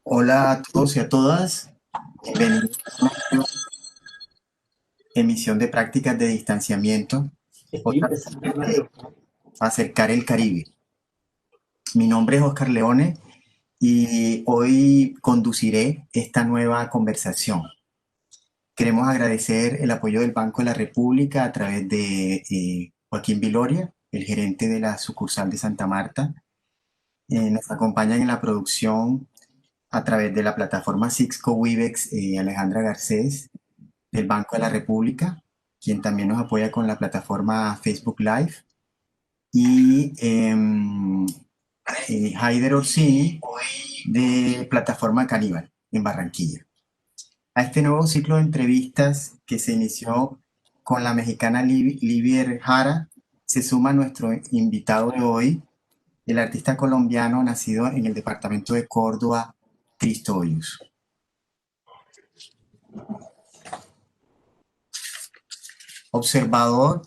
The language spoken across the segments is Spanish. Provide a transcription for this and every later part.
Hola a todos y a todas. Bienvenidos a una emisión de prácticas de distanciamiento. Otra vez acercar el Caribe. Mi nombre es Oscar Leone y hoy conduciré esta nueva conversación. Queremos agradecer el apoyo del Banco de la República a través de Joaquín Viloria, el gerente de la sucursal de Santa Marta. Nos acompañan en la producción a través de la plataforma Sixco Webex, Alejandra Garcés, del Banco de la República, quien también nos apoya con la plataforma Facebook Live, y Haider Orsini, de plataforma Caníbal, en Barranquilla. A este nuevo ciclo de entrevistas que se inició con la mexicana Livier Jara, se suma nuestro invitado de hoy, el artista colombiano nacido en el departamento de Córdoba, Cristo Hoyos. Observador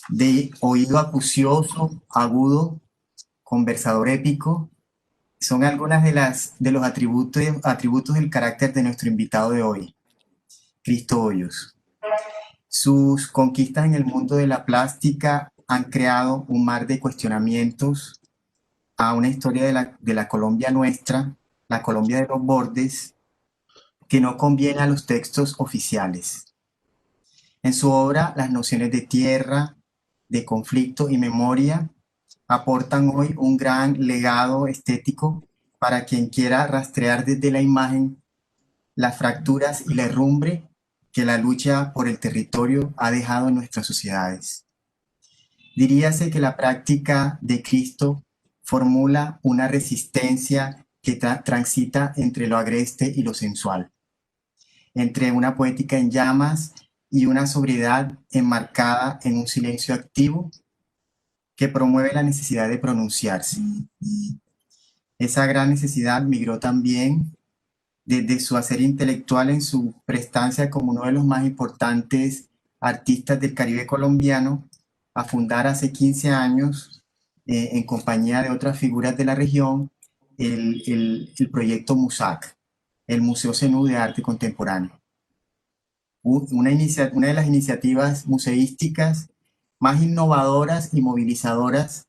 de oído acucioso, agudo, conversador épico, son algunas de los atributos del carácter de nuestro invitado de hoy, Cristo Hoyos. Sus conquistas en el mundo de la plástica han creado un mar de cuestionamientos a una historia de la Colombia nuestra, la Colombia de los bordes, que no conviene a los textos oficiales. En su obra, las nociones de tierra, de conflicto y memoria aportan hoy un gran legado estético para quien quiera rastrear desde la imagen las fracturas y la herrumbre que la lucha por el territorio ha dejado en nuestras sociedades. Diríase que la práctica de Cristo formula una resistencia que transita entre lo agreste y lo sensual, entre una poética en llamas y una sobriedad enmarcada en un silencio activo que promueve la necesidad de pronunciarse. Esa gran necesidad migró también desde su hacer intelectual en su prestancia como uno de los más importantes artistas del Caribe colombiano, a fundar hace 15 años, en compañía de otras figuras de la región, el proyecto MUSAC, el Museo Zenú de Arte Contemporáneo. Una de las iniciativas museísticas más innovadoras y movilizadoras,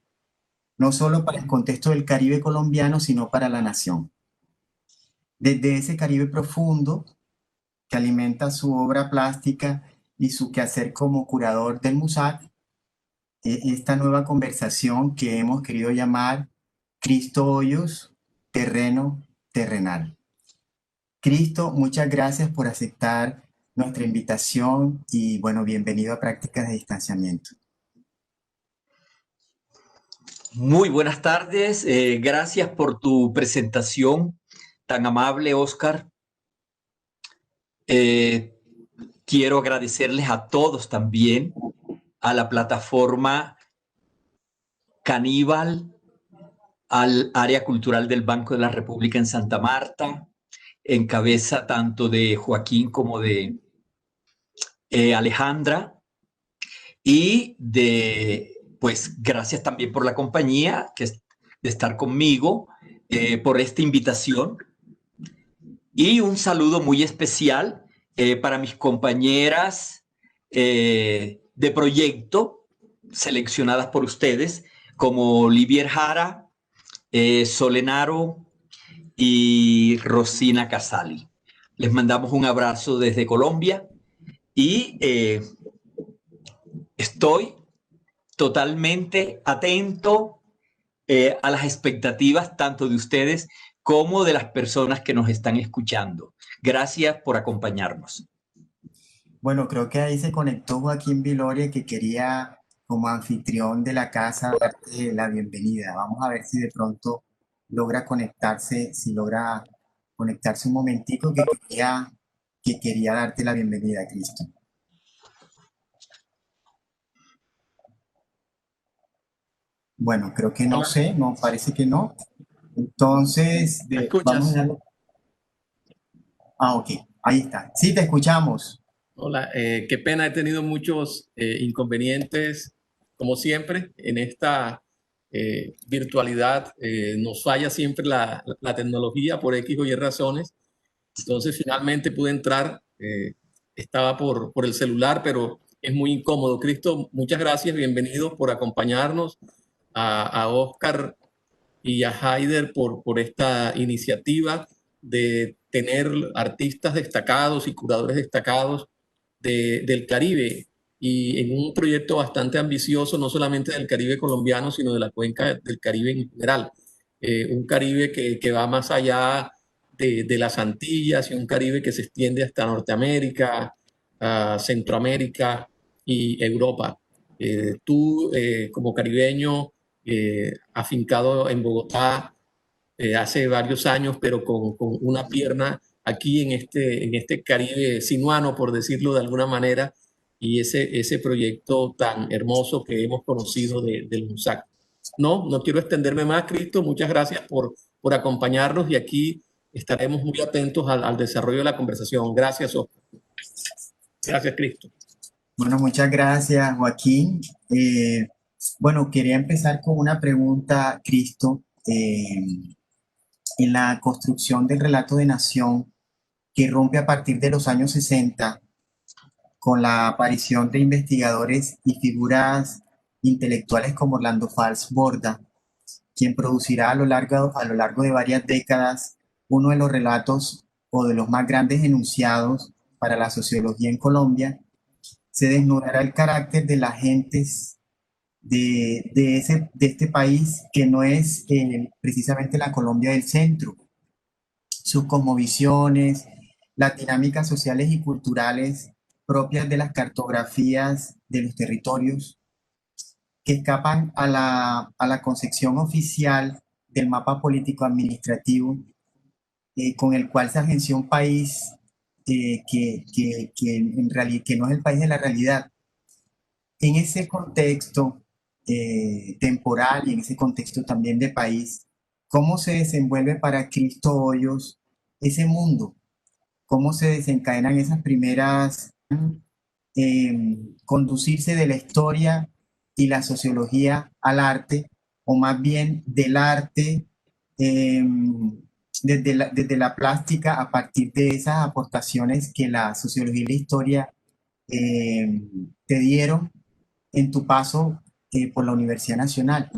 no solo para el contexto del Caribe colombiano, sino para la nación. Desde ese Caribe profundo, que alimenta su obra plástica y su quehacer como curador del MUSAC, esta nueva conversación que hemos querido llamar Cristo Hoyos, terreno terrenal. Cristo, muchas gracias por aceptar nuestra invitación y bueno, bienvenido a Prácticas de Distanciamiento. Muy buenas tardes, gracias por tu presentación tan amable, Oscar. Quiero agradecerles a todos también, a la plataforma Caníbal, al área cultural del Banco de la República en Santa Marta, en cabeza tanto de Joaquín como de Alejandra, y pues gracias también por la compañía, de estar conmigo, por esta invitación. Y un saludo muy especial para mis compañeras de proyecto seleccionadas por ustedes, como Livier Jara, Solenaro y Rosina Casali. Les mandamos un abrazo desde Colombia y estoy totalmente atento a las expectativas tanto de ustedes como de las personas que nos están escuchando. Gracias por acompañarnos. Bueno, creo que ahí se conectó Joaquín Viloria, que quería, como anfitrión de la casa, darte la bienvenida. Vamos a ver si de pronto logra conectarse, si logra conectarse un momentico, que quería darte la bienvenida, Cristo. Bueno, creo que no Hola, sé, no, parece que no. Entonces, ¿me vamos a escuchas? darle. Ah, ok, ahí está. Sí, te escuchamos. Hola, qué pena, he tenido muchos inconvenientes, como siempre, en esta virtualidad, nos falla siempre la tecnología por X o Y razones. Entonces finalmente pude entrar, estaba por el celular, pero es muy incómodo. Cristo, muchas gracias, bienvenidos por acompañarnos, a Oscar y a Haider por esta iniciativa de tener artistas destacados y curadores destacados del Caribe, y en un proyecto bastante ambicioso, no solamente del Caribe colombiano, sino de la cuenca del Caribe en general. Un Caribe que va más allá de las Antillas, y un Caribe que se extiende hasta Norteamérica, Centroamérica y Europa. Tú, como caribeño, afincado en Bogotá hace varios años, pero con una pierna aquí en este Caribe sinuano, por decirlo de alguna manera, y ese proyecto tan hermoso que hemos conocido del MUSAC. No quiero extenderme más, Cristo. Muchas gracias por acompañarnos, y aquí estaremos muy atentos al desarrollo de la conversación. Gracias, Oscar. Gracias, Cristo. Bueno, muchas gracias, Joaquín. Bueno, quería empezar con una pregunta, Cristo. En la construcción del relato de nación, que rompe a partir de los años 60, con la aparición de investigadores y figuras intelectuales como Orlando Fals Borda, quien producirá a lo largo de varias décadas uno de los relatos o de los más grandes enunciados para la sociología en Colombia, se desnudará el carácter de las gentes de este país, que no es precisamente la Colombia del centro. Sus cosmovisiones, las dinámicas sociales y culturales propias de las cartografías de los territorios, que escapan a la concepción oficial del mapa político-administrativo con el cual se agenció un país que no es el país de la realidad. En ese contexto temporal y en ese contexto también de país, ¿cómo se desenvuelve para Cristo Hoyos ese mundo? ¿Cómo se desencadenan esas primeras conducirse de la historia y la sociología al arte, o más bien del arte desde la plástica, a partir de esas aportaciones que la sociología y la historia te dieron en tu paso por la Universidad Nacional?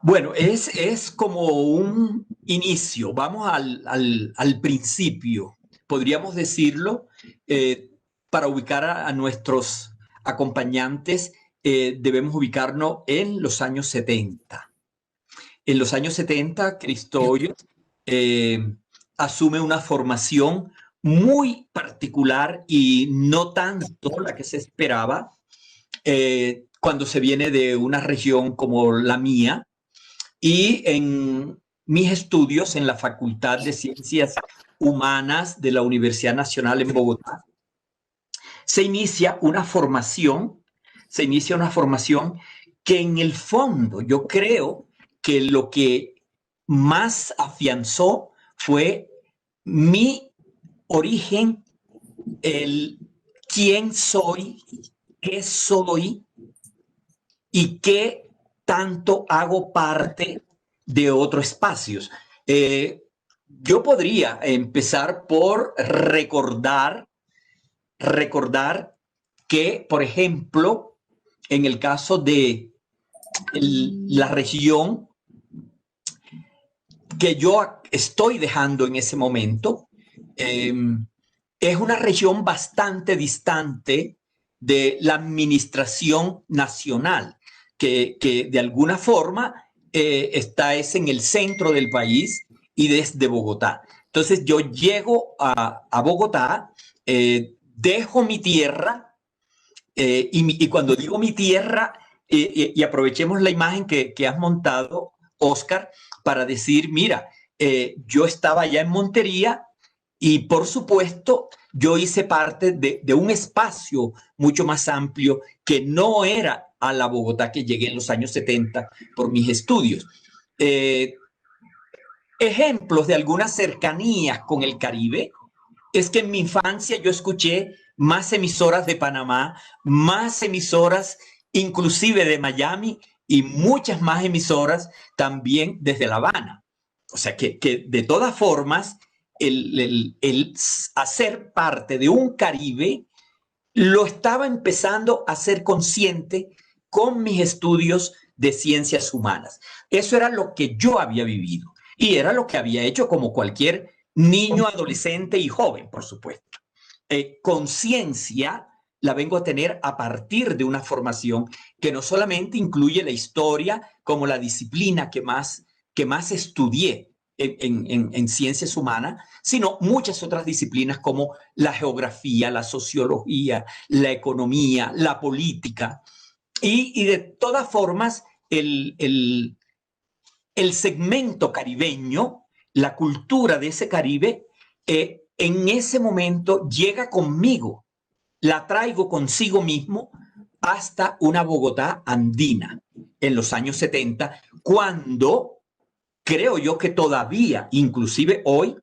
Bueno, es como un inicio. Vamos al principio, podríamos decirlo, para ubicar a nuestros acompañantes. Debemos ubicarnos en los años 70. En los años 70, Cristo Hoyos asume una formación muy particular y no tanto la que se esperaba cuando se viene de una región como la mía. Y en mis estudios en la Facultad de Ciencias Humanas de la Universidad Nacional en Bogotá, se inicia una formación que en el fondo yo creo que lo que más afianzó fue mi origen, el quién soy, qué soy y qué tanto hago parte de otros espacios. Yo podría empezar por recordar que, por ejemplo, en el caso de la región que yo estoy dejando en ese momento, es una región bastante distante de la administración nacional, que de alguna forma está en el centro del país y desde Bogotá. Entonces yo llego a Bogotá, dejo mi tierra, y cuando digo mi tierra, y aprovechemos la imagen que has montado, Oscar, para decir, mira, yo estaba allá en Montería y por supuesto yo hice parte de un espacio mucho más amplio que no era a la Bogotá que llegué en los años 70 por mis estudios. Ejemplos de algunas cercanías con el Caribe es que en mi infancia yo escuché más emisoras de Panamá, más emisoras inclusive de Miami y muchas más emisoras también desde La Habana. O sea que de todas formas, el hacer parte de un Caribe lo estaba empezando a ser consciente con mis estudios de ciencias humanas. Eso era lo que yo había vivido y era lo que había hecho como cualquier niño, adolescente y joven, por supuesto. Conciencia la vengo a tener a partir de una formación que no solamente incluye la historia como la disciplina que más estudié en ciencias humanas, sino muchas otras disciplinas como la geografía, la sociología, la economía, la política. Y de todas formas, el segmento caribeño, la cultura de ese Caribe, en ese momento llega conmigo, la traigo consigo mismo hasta una Bogotá andina en los años 70, cuando creo yo que todavía, inclusive hoy,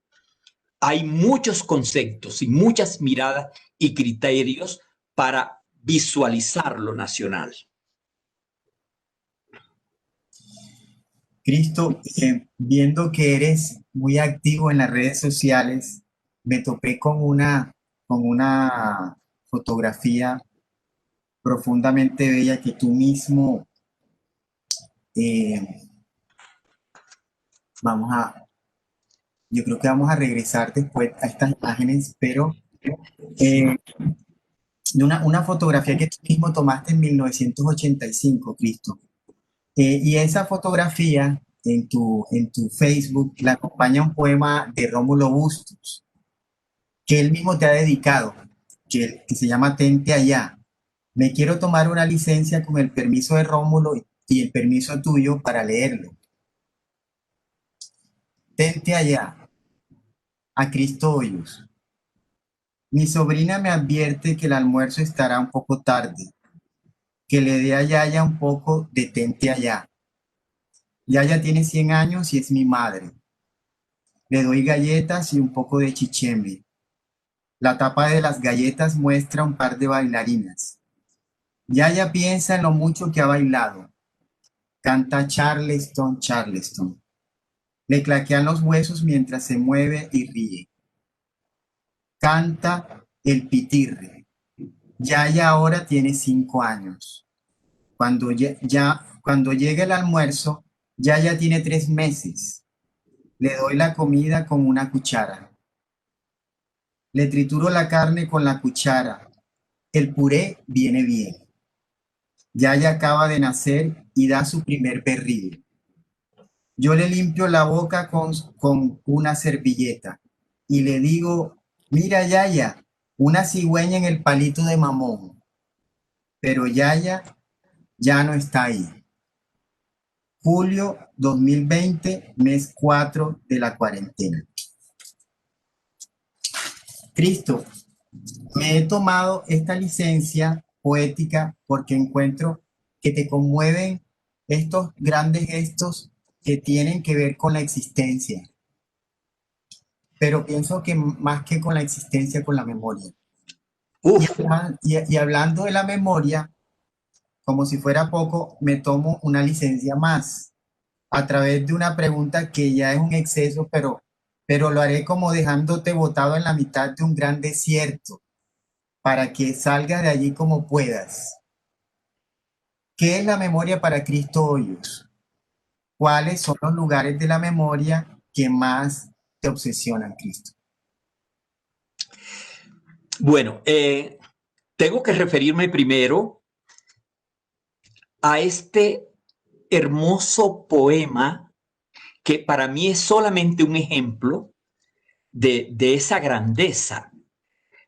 hay muchos conceptos y muchas miradas y criterios para visualizar lo nacional. Cristo, viendo que eres muy activo en las redes sociales, me topé con una fotografía profundamente bella que tú mismo, eh, vamos a, yo creo que vamos a regresar después a estas imágenes, pero eh, de una fotografía que tú mismo tomaste en 1985, Cristo. Y esa fotografía en tu Facebook la acompaña un poema de Rómulo Bustos, que él mismo te ha dedicado, que se llama Tente allá. Me quiero tomar una licencia con el permiso de Rómulo y el permiso tuyo para leerlo. Tente allá, a Cristo Hoyos. Mi sobrina me advierte que el almuerzo estará un poco tarde, que le dé a Yaya un poco de tente allá. Yaya tiene 100 años y es mi madre. Le doy galletas y un poco de chicheme. La tapa de las galletas muestra un par de bailarinas. Yaya piensa en lo mucho que ha bailado. Canta Charleston, Charleston. Le claquean los huesos mientras se mueve y ríe. Canta el pitirre. Yaya ahora tiene 5 años. Cuando llega el almuerzo, Yaya tiene 3 meses. Le doy la comida con una cuchara. Le trituro la carne con la cuchara. El puré viene bien. Yaya acaba de nacer y da su primer berrido. Yo le limpio la boca con una servilleta y le digo, mira Yaya, una cigüeña en el palito de mamón. Pero Yaya ya no está ahí. Julio 2020, mes 4 de la cuarentena. Cristo, me he tomado esta licencia poética porque encuentro que te conmueven estos grandes gestos que tienen que ver con la existencia, pero pienso que más que con la existencia, con la memoria. Y hablando de la memoria, como si fuera poco, me tomo una licencia más a través de una pregunta que ya es un exceso, pero lo haré como dejándote botado en la mitad de un gran desierto para que salgas de allí como puedas. ¿Qué es la memoria para Cristo Hoyos? ¿Cuáles son los lugares de la memoria que más te obsesionan, Cristo? Bueno, tengo que referirme primero a este hermoso poema que para mí es solamente un ejemplo de esa grandeza,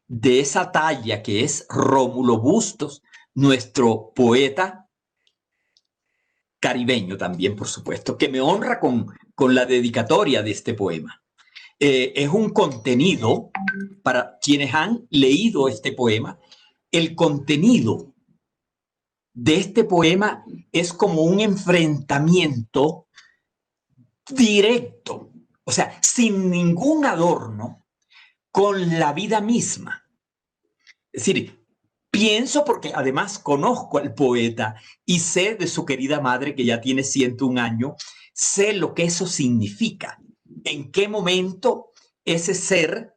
de esa talla que es Rómulo Bustos, nuestro poeta caribeño también, por supuesto, que me honra con la dedicatoria de este poema. Es un contenido, para quienes han leído este poema, el contenido de este poema es como un enfrentamiento directo, o sea, sin ningún adorno, con la vida misma. Es decir, Pienso porque además conozco al poeta y sé de su querida madre que ya tiene 101 años, sé lo que eso significa, en qué momento ese ser,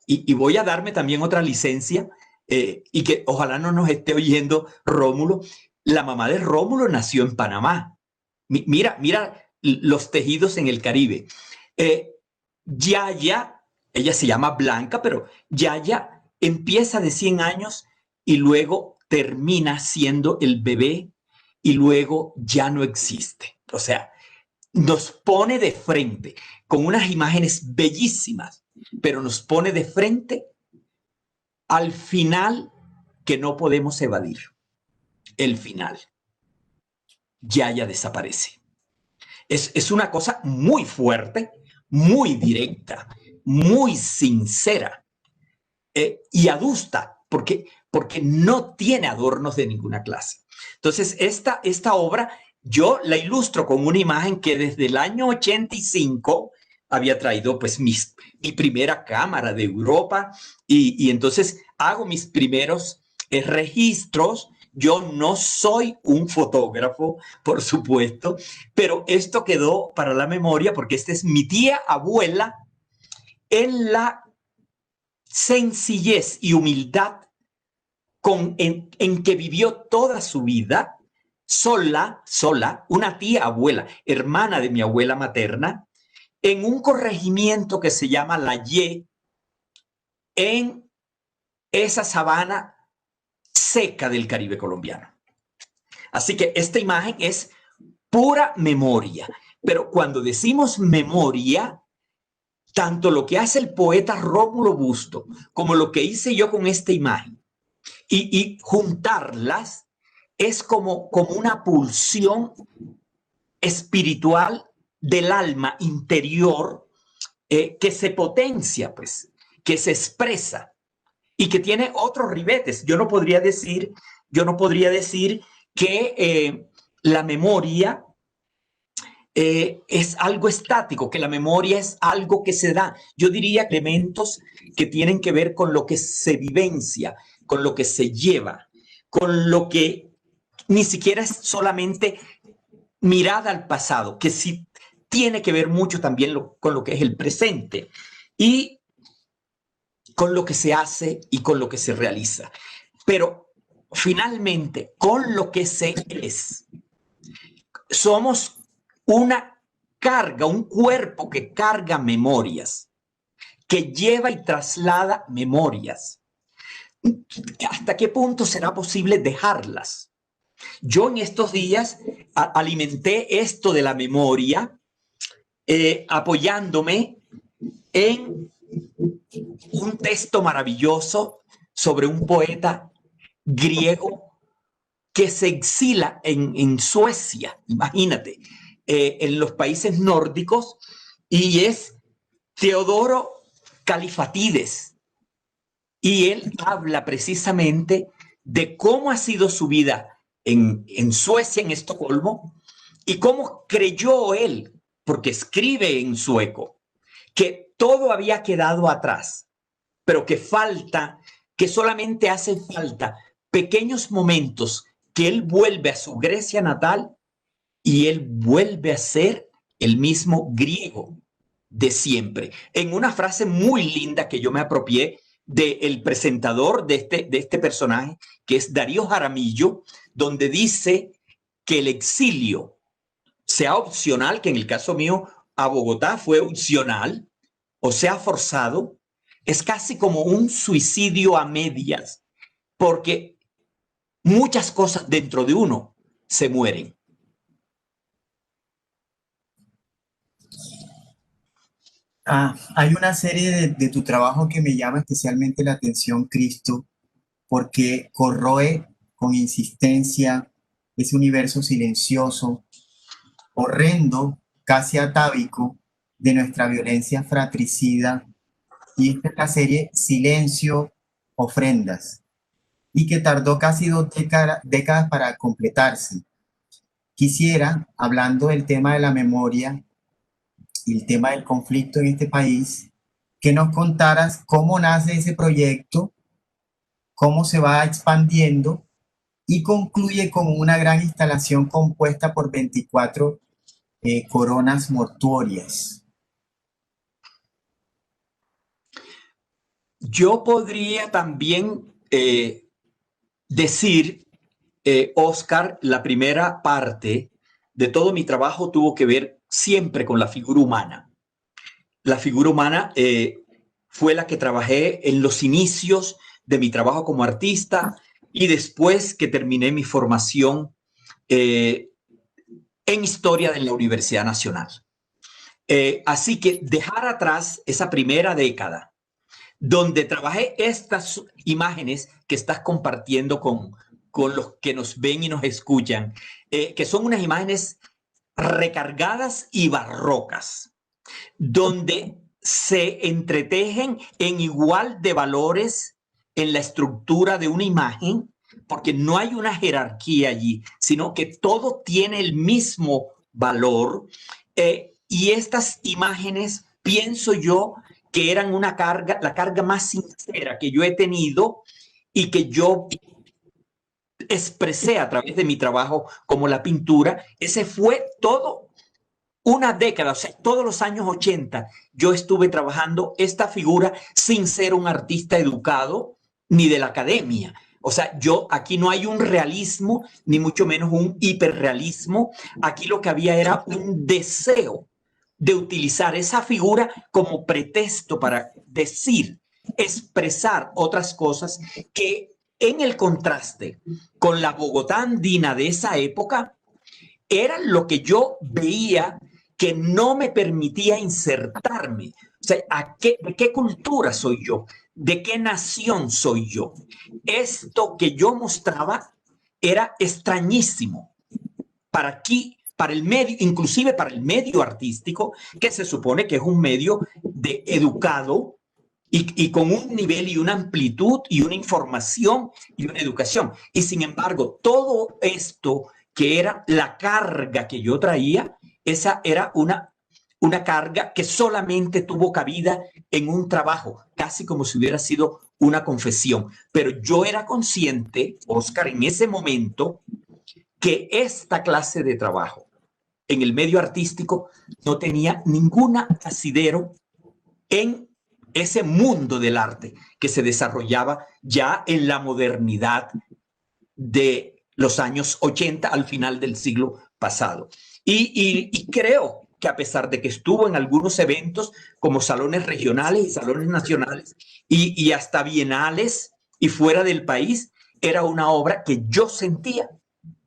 y voy a darme también otra licencia, y que ojalá no nos esté oyendo Rómulo, la mamá de Rómulo nació en Panamá. Mira los tejidos en el Caribe. Yaya, ella se llama Blanca, pero Yaya empieza de 100 años y luego termina siendo el bebé y luego ya no existe. O sea, nos pone de frente con unas imágenes bellísimas, pero nos pone de frente al final que no podemos evadir. El final. Yaya desaparece. Es una cosa muy fuerte, muy directa, muy sincera y adusta, porque no tiene adornos de ninguna clase. Entonces, esta obra yo la ilustro con una imagen que desde el año 85 había traído pues mi primera cámara de Europa y entonces hago mis primeros registros. Yo no soy un fotógrafo, por supuesto, pero esto quedó para la memoria porque esta es mi tía abuela en la sencillez y humildad en que vivió toda su vida, sola, una tía abuela, hermana de mi abuela materna, en un corregimiento que se llama La Ye, en esa sabana seca del Caribe colombiano. Así que esta imagen es pura memoria, pero cuando decimos memoria, tanto lo que hace el poeta Rómulo Busto como lo que hice yo con esta imagen y juntarlas es como una pulsión espiritual del alma interior que se potencia, pues, que se expresa y que tiene otros ribetes. Yo no podría decir que la memoria es algo estático, que la memoria es algo que se da. Yo diría elementos que tienen que ver con lo que se vivencia, con lo que se lleva, con lo que ni siquiera es solamente mirada al pasado, que sí tiene que ver mucho también con lo que es el presente y con lo que se hace y con lo que se realiza. Pero finalmente, con lo que se es, somos una carga, un cuerpo que carga memorias, que lleva y traslada memorias. ¿Hasta qué punto será posible dejarlas? Yo en estos días alimenté esto de la memoria apoyándome en un texto maravilloso sobre un poeta griego que se exila en Suecia, imagínate, en los países nórdicos, y es Teodoro Califatides. Y él habla precisamente de cómo ha sido su vida en Suecia, en Estocolmo, y cómo creyó él, porque escribe en sueco, que todo había quedado atrás, pero que solamente hace falta pequeños momentos que él vuelve a su Grecia natal y él vuelve a ser el mismo griego de siempre. En una frase muy linda que yo me apropié del presentador de este personaje, que es Darío Jaramillo, donde dice que el exilio sea opcional, que en el caso mío a Bogotá fue opcional, o sea forzado, es casi como un suicidio a medias, porque muchas cosas dentro de uno se mueren. Hay una serie de tu trabajo que me llama especialmente la atención, Cristo, porque corroe con insistencia ese universo silencioso, horrendo, casi atávico, de nuestra violencia fratricida. Y esta es la serie Silencio, Ofrendas, y que tardó casi dos décadas para completarse. Quisiera, hablando del tema de la memoria y el tema del conflicto en este país, que nos contaras cómo nace ese proyecto cómo se va expandiendo y concluye con una gran instalación compuesta por 24 coronas mortuorias. Yo podría también decir, Oscar, la primera parte de todo mi trabajo tuvo que ver siempre con la figura humana. La figura humana fue la que trabajé en los inicios de mi trabajo como artista y después que terminé mi formación en historia de la Universidad Nacional. Así que dejar atrás esa primera década donde trabajé estas imágenes que estás compartiendo con los que nos ven y nos escuchan, que son unas imágenes recargadas y barrocas, donde se entretejen en igual de valores en la estructura de una imagen, porque no hay una jerarquía allí, sino que todo tiene el mismo valor. Y estas imágenes, pienso yo, que eran una carga, la carga más sincera que yo he tenido y que yo expresé a través de mi trabajo como la pintura. Ese fue todo una década, o sea, todos los años 80, yo estuve trabajando esta figura sin ser un artista educado ni de la academia. O sea, aquí no hay un realismo, ni mucho menos un hiperrealismo. Aquí lo que había era un deseo de utilizar esa figura como pretexto para decir, expresar otras cosas que en el contraste con la Bogotá andina de esa época era lo que yo veía que no me permitía insertarme. O sea, ¿de qué cultura soy yo? ¿De qué nación soy yo? Esto que yo mostraba era extrañísimo para aquí, para el medio, inclusive para el medio artístico, que se supone que es un medio de educado y con un nivel y una amplitud y una información y una educación. Y sin embargo, todo esto que era la carga que yo traía, esa era una carga que solamente tuvo cabida en un trabajo, casi como si hubiera sido una confesión. Pero yo era consciente, Oscar, en ese momento, que esta clase de trabajo en el medio artístico no tenía ningún asidero en ese mundo del arte que se desarrollaba ya en la modernidad de los años 80 al final del siglo pasado. Y creo que a pesar de que estuvo en algunos eventos como salones regionales y salones nacionales y hasta bienales y fuera del país, era una obra que yo sentía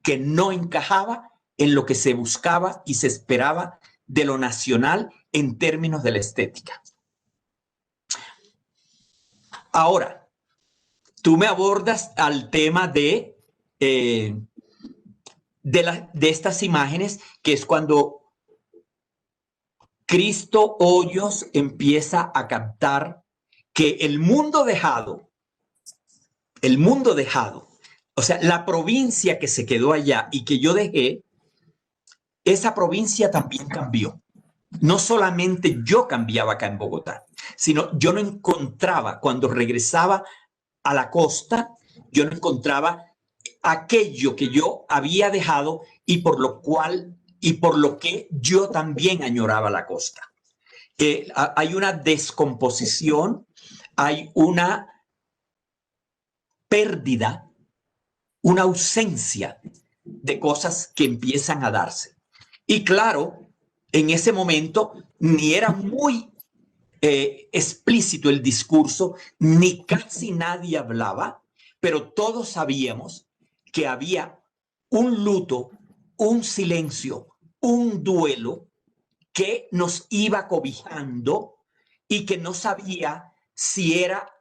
que no encajaba en lo que se buscaba y se esperaba de lo nacional en términos de la estética. Ahora, tú me abordas al tema de estas imágenes, que es cuando Cristo Hoyos empieza a captar que el mundo dejado, o sea, la provincia que se quedó allá y que yo dejé, esa provincia también cambió. No solamente yo cambiaba acá en Bogotá, sino yo no encontraba, cuando regresaba a la costa, yo no encontraba aquello que yo había dejado y por lo que yo también añoraba la costa. Hay una descomposición, hay una pérdida, una ausencia de cosas que empiezan a darse. Y claro, en ese momento ni era muy explícito el discurso, ni casi nadie hablaba, pero todos sabíamos que había un luto, un silencio, un duelo que nos iba cobijando y que no sabía si era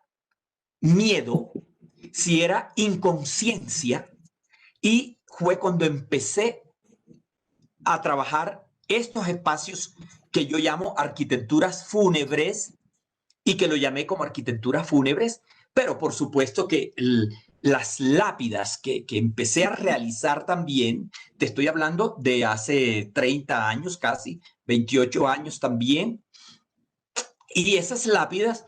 miedo, si era inconsciencia. Y fue cuando empecé a trabajar estos espacios que yo llamo arquitecturas fúnebres y que lo llamé como arquitecturas fúnebres, pero por supuesto que las lápidas que empecé a realizar también, te estoy hablando de hace 30 años, casi 28 años también, y esas lápidas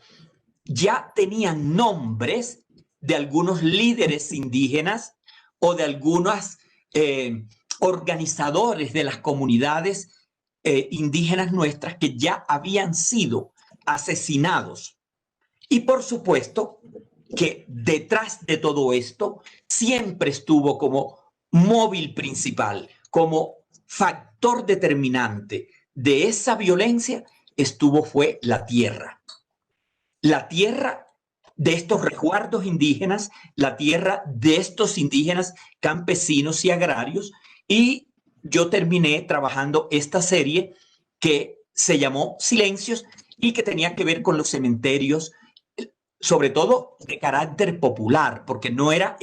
ya tenían nombres de algunos líderes indígenas o de algunos organizadores de las comunidades indígenas nuestras que ya habían sido asesinados. Y por supuesto que detrás de todo esto siempre estuvo como móvil principal, como factor determinante de esa violencia, fue la tierra. La tierra de estos resguardos indígenas, la tierra de estos indígenas campesinos y agrarios. Y yo terminé trabajando esta serie que se llamó Silencios y que tenía que ver con los cementerios, sobre todo de carácter popular, porque no era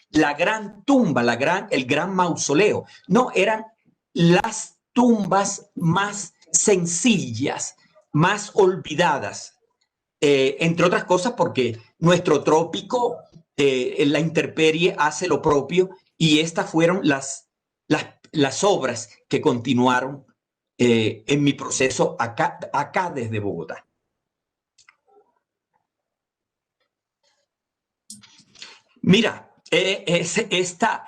la gran tumba, el gran mausoleo. No, eran las tumbas más sencillas, más olvidadas. Entre otras cosas porque nuestro trópico, la intemperie hace lo propio, y estas fueron las obras que continuaron en mi proceso acá desde Bogotá. Mira, esta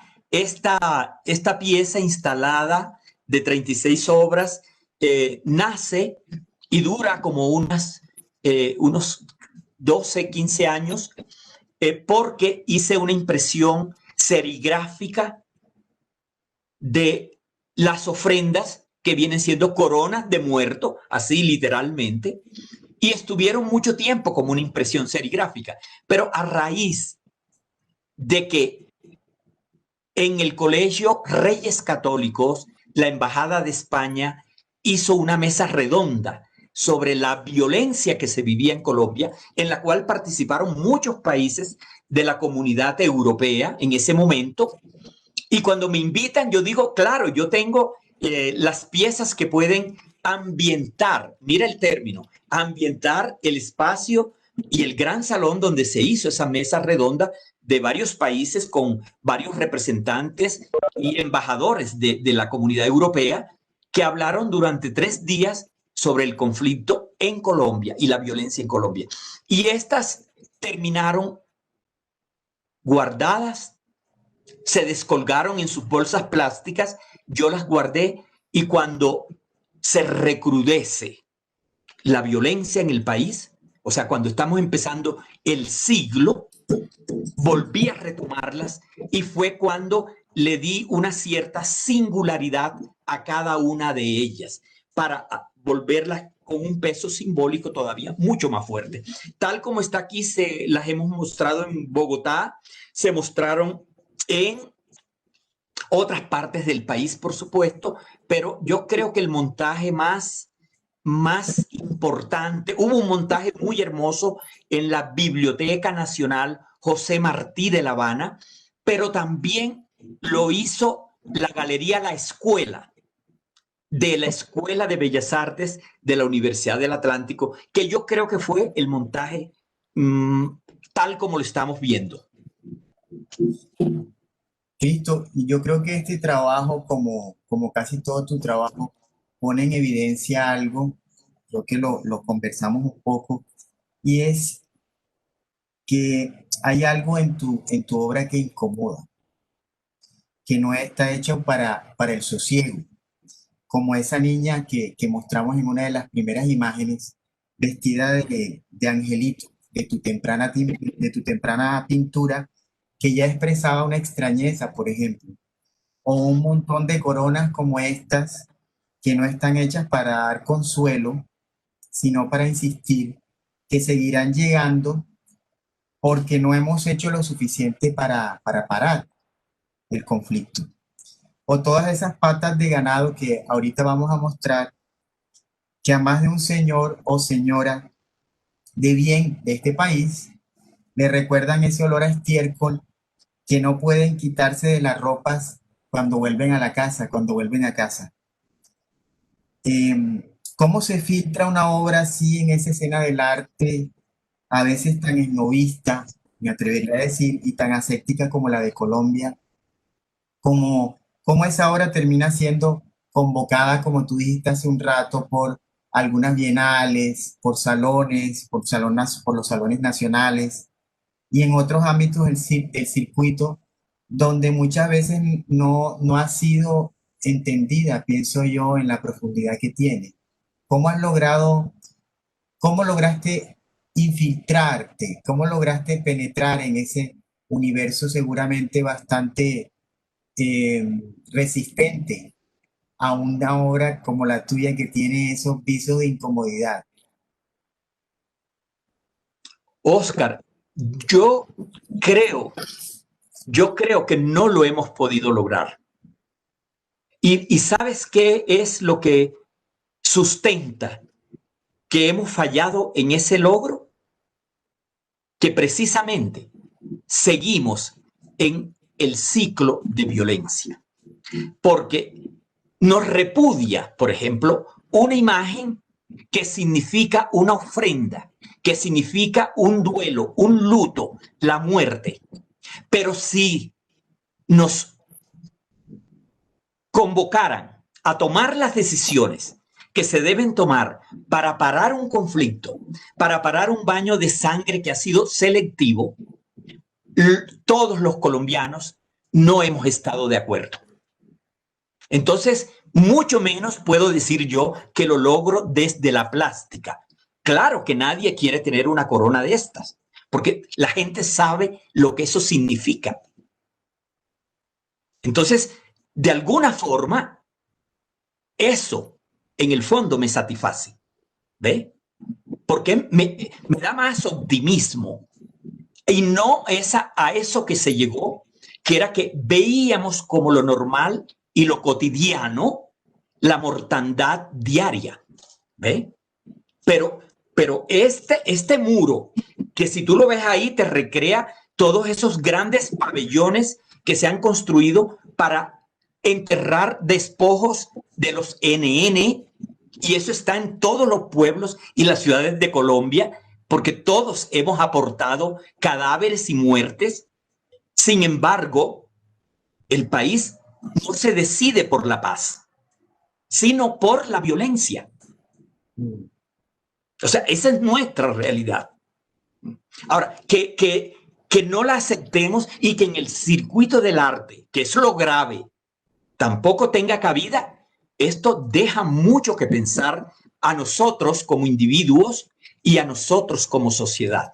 pieza instalada de 36 obras nace y dura como unos 12, 15 años, porque hice una impresión serigráfica de las ofrendas que vienen siendo coronas de muerto, así literalmente, y estuvieron mucho tiempo como una impresión serigráfica. Pero a raíz de que en el Colegio Reyes Católicos, la Embajada de España hizo una mesa redonda sobre la violencia que se vivía en Colombia, en la cual participaron muchos países de la comunidad europea en ese momento. Y cuando me invitan, yo digo, claro, yo tengo las piezas que pueden ambientar, mira el término, ambientar el espacio y el gran salón donde se hizo esa mesa redonda de varios países con varios representantes y embajadores de la comunidad europea, que hablaron durante 3 días sobre el conflicto en Colombia y la violencia en Colombia. Y estas terminaron guardadas, se descolgaron en sus bolsas plásticas, yo las guardé, y cuando se recrudece la violencia en el país, o sea, cuando estamos empezando el siglo, volví a retomarlas, y fue cuando le di una cierta singularidad a cada una de ellas para volverlas con un peso simbólico todavía mucho más fuerte. Tal como está aquí, las hemos mostrado en Bogotá, se mostraron en otras partes del país, por supuesto, pero yo creo que el montaje más importante, hubo un montaje muy hermoso en la Biblioteca Nacional José Martí de La Habana, pero también lo hizo la Galería La Escuela, de la Escuela de Bellas Artes de la Universidad del Atlántico, que yo creo que fue el montaje tal como lo estamos viendo. Cristo, y yo creo que este trabajo, como casi todo tu trabajo, pone en evidencia algo, creo que lo conversamos un poco, y es que hay algo en tu obra que incomoda, que no está hecho para el sosiego, como esa niña que mostramos en una de las primeras imágenes, vestida de angelito, de tu temprana pintura, que ya expresaba una extrañeza, por ejemplo, o un montón de coronas como estas, que no están hechas para dar consuelo, sino para insistir, que seguirán llegando porque no hemos hecho lo suficiente para parar el conflicto. O todas esas patas de ganado que ahorita vamos a mostrar, que a más de un señor o señora de bien de este país le recuerdan ese olor a estiércol que no pueden quitarse de las ropas cuando vuelven a la casa, cuando vuelven a casa. ¿Cómo se filtra una obra así en esa escena del arte, a veces tan esnovista, me atrevería a decir, y tan aséptica como la de Colombia? ¿Cómo esa obra termina siendo convocada, como tú dijiste hace un rato, por algunas bienales, por los salones nacionales? y en otros ámbitos el circuito, donde muchas veces no ha sido entendida, pienso yo, en la profundidad que tiene. ¿Cómo has logrado, cómo lograste infiltrarte, cómo lograste penetrar en ese universo seguramente bastante resistente a una obra como la tuya que tiene esos visos de incomodidad? Oscar, yo creo, yo creo que no lo hemos podido lograr. Y ¿sabes qué es lo que sustenta que hemos fallado en ese logro? Que precisamente seguimos en el ciclo de violencia. Porque nos repudia, por ejemplo, una imagen que significa una ofrenda, que significa un duelo, un luto, la muerte. Pero si nos convocaran a tomar las decisiones que se deben tomar para parar un conflicto, para parar un baño de sangre que ha sido selectivo, todos los colombianos no hemos estado de acuerdo. Entonces, mucho menos puedo decir yo que lo logro desde la plástica. Claro que nadie quiere tener una corona de estas, porque la gente sabe lo que eso significa. Entonces, de alguna forma, eso en el fondo me satisface. ¿Ve? Porque me da más optimismo. Y no a eso que se llegó, que era que veíamos como lo normal y lo cotidiano la mortandad diaria. ¿Ve? Pero este muro, que si tú lo ves ahí, te recrea todos esos grandes pabellones que se han construido para enterrar despojos de los NN, y eso está en todos los pueblos y las ciudades de Colombia, porque todos hemos aportado cadáveres y muertes. Sin embargo, el país no se decide por la paz, sino por la violencia. O sea, esa es nuestra realidad. Ahora, que no la aceptemos y que en el circuito del arte, que es lo grave, tampoco tenga cabida, esto deja mucho que pensar a nosotros como individuos y a nosotros como sociedad.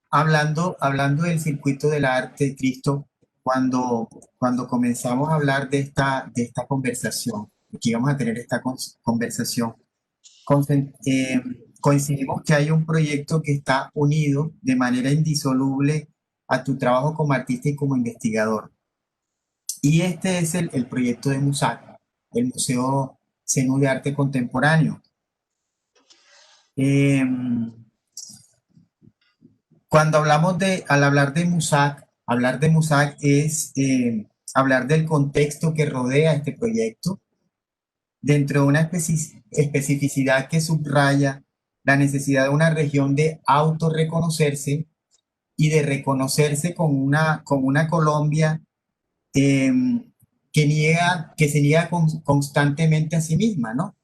Hablando del circuito del arte, Cristo, cuando comenzamos a hablar de esta conversación, que íbamos a tener esta conversación, coincidimos que hay un proyecto que está unido de manera indisoluble a tu trabajo como artista y como investigador. Y este es el proyecto de MUSAC, el Museo Zenú de Arte Contemporáneo. Al hablar de MUSAC es hablar del contexto que rodea este proyecto, dentro de una especificidad que subraya la necesidad de una región de autorreconocerse y de reconocerse con una Colombia que se niega constantemente a sí misma, ¿no?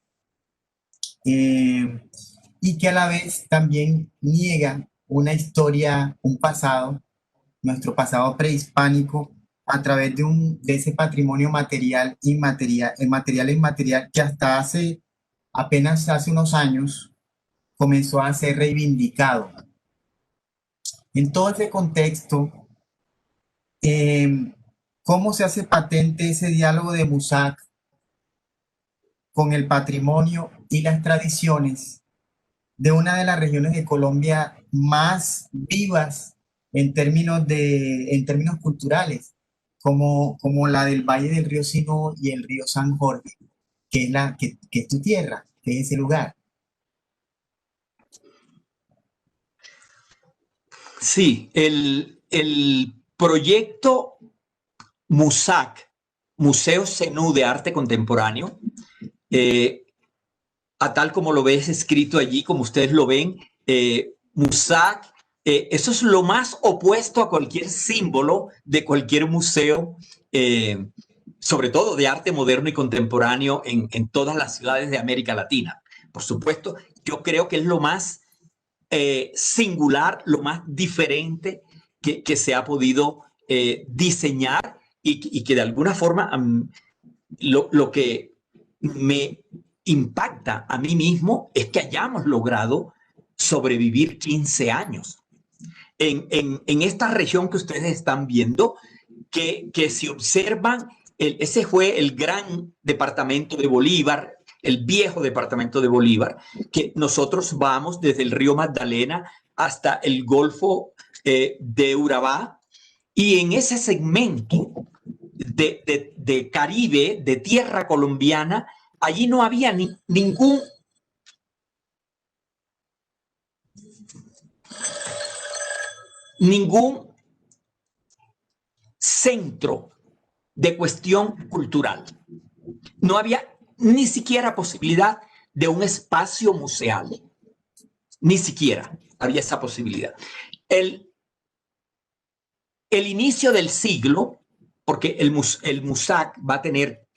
Y que a la vez también niega una historia, un pasado, nuestro pasado prehispánico, a través de ese patrimonio material e inmaterial que hasta apenas hace unos años comenzó a ser reivindicado. En todo ese contexto, ¿cómo se hace patente ese diálogo de MUSAC con el patrimonio y las tradiciones de una de las regiones de Colombia más vivas en términos culturales, como la del Valle del Río Sinú y el río San Jorge, que es tu tierra, que es ese lugar? Sí, el proyecto MUSAC, Museo Zenú de Arte Contemporáneo, a tal como lo ves escrito allí, como ustedes lo ven, MUSAC, eso es lo más opuesto a cualquier símbolo de cualquier museo, sobre todo de arte moderno y contemporáneo en todas las ciudades de América Latina. Por supuesto, yo creo que es lo más singular, lo más diferente que se ha podido diseñar y que de alguna forma lo que me impacta a mí mismo es que hayamos logrado sobrevivir 15 años. En esta región que ustedes están viendo, que si observan, ese fue el gran departamento de Bolívar, el viejo departamento de Bolívar, que nosotros vamos desde el río Magdalena hasta el Golfo de Urabá, y en ese segmento de Caribe, de tierra colombiana, allí no había ningún centro de cuestión cultural. No había ni siquiera posibilidad de un espacio museal. Ni siquiera había esa posibilidad. El inicio del siglo, porque el MUSAC va a tener,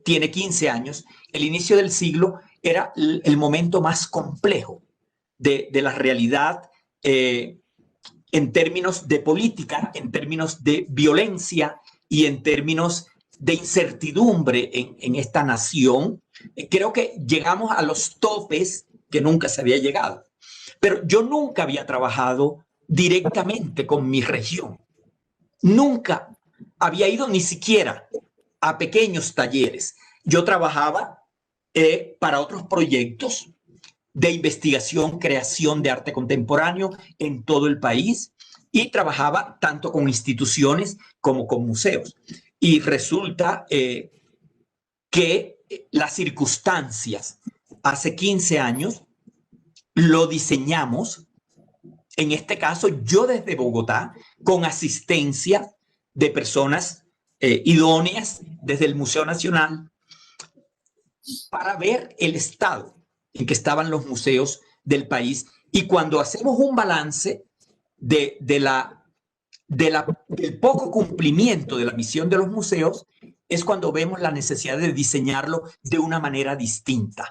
tiene 15 años, el inicio del siglo era el momento más complejo de la realidad en términos de política, en términos de violencia y en términos de incertidumbre en esta nación. Creo que llegamos a los topes que nunca se había llegado. Pero yo nunca había trabajado directamente con mi región. Nunca había ido ni siquiera a pequeños talleres. Yo trabajaba para otros proyectos de investigación, creación de arte contemporáneo en todo el país, y trabajaba tanto con instituciones como con museos. Y resulta que las circunstancias hace 15 años lo diseñamos, en este caso yo desde Bogotá, con asistencia de personas idóneas desde el Museo Nacional, para ver el estado en que estaban los museos del país. Y cuando hacemos un balance del poco cumplimiento de la misión de los museos, es cuando vemos la necesidad de diseñarlo de una manera distinta.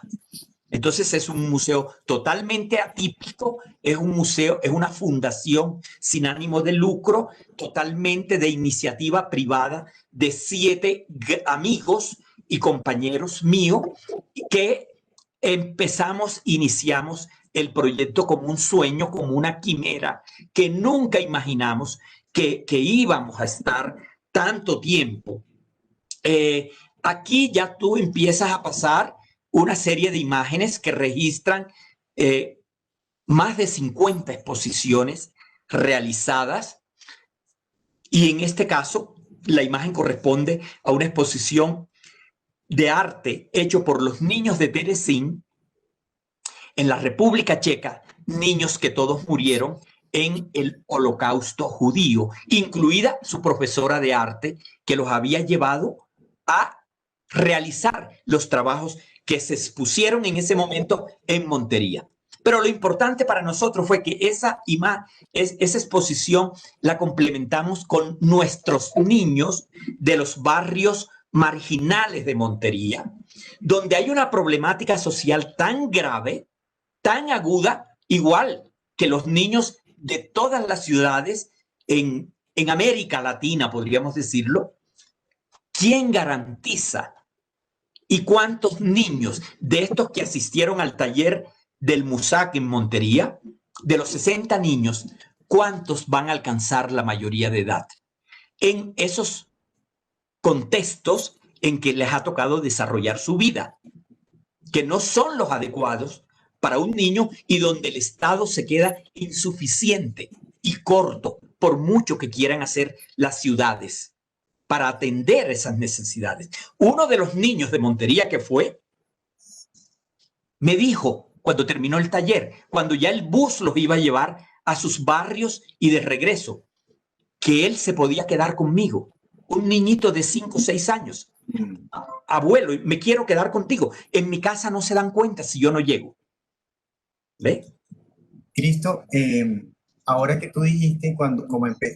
Entonces es un museo totalmente atípico, es un museo, es una fundación sin ánimo de lucro, totalmente de iniciativa privada de 7 amigos y compañeros míos que iniciamos el proyecto como un sueño, como una quimera, que nunca imaginamos que íbamos a estar tanto tiempo. Aquí ya tú empiezas a pasar una serie de imágenes que registran más de 50 exposiciones realizadas, y en este caso la imagen corresponde a una exposición de arte hecho por los niños de Terezín en la República Checa, niños que todos murieron en el Holocausto judío, incluida su profesora de arte, que los había llevado a realizar los trabajos que se expusieron en ese momento en Montería. Pero lo importante para nosotros fue que esa exposición la complementamos con nuestros niños de los barrios marginales de Montería, donde hay una problemática social tan grave, tan aguda, igual que los niños de todas las ciudades en América Latina, podríamos decirlo. ¿Quién garantiza? ¿Y cuántos niños de estos que asistieron al taller del MUSAC en Montería, de los 60 niños, cuántos van a alcanzar la mayoría de edad en esos contextos en que les ha tocado desarrollar su vida, que no son los adecuados para un niño y donde el Estado se queda insuficiente y corto, por mucho que quieran hacer las ciudades para atender esas necesidades? Uno de los niños de Montería que fue, me dijo cuando terminó el taller, cuando ya el bus los iba a llevar a sus barrios y de regreso, que él se podía quedar conmigo. Un niñito de 5 o 6 años. Abuelo, me quiero quedar contigo. En mi casa no se dan cuenta si yo no llego. ¿Ve? Cristo, ahora que tú dijiste,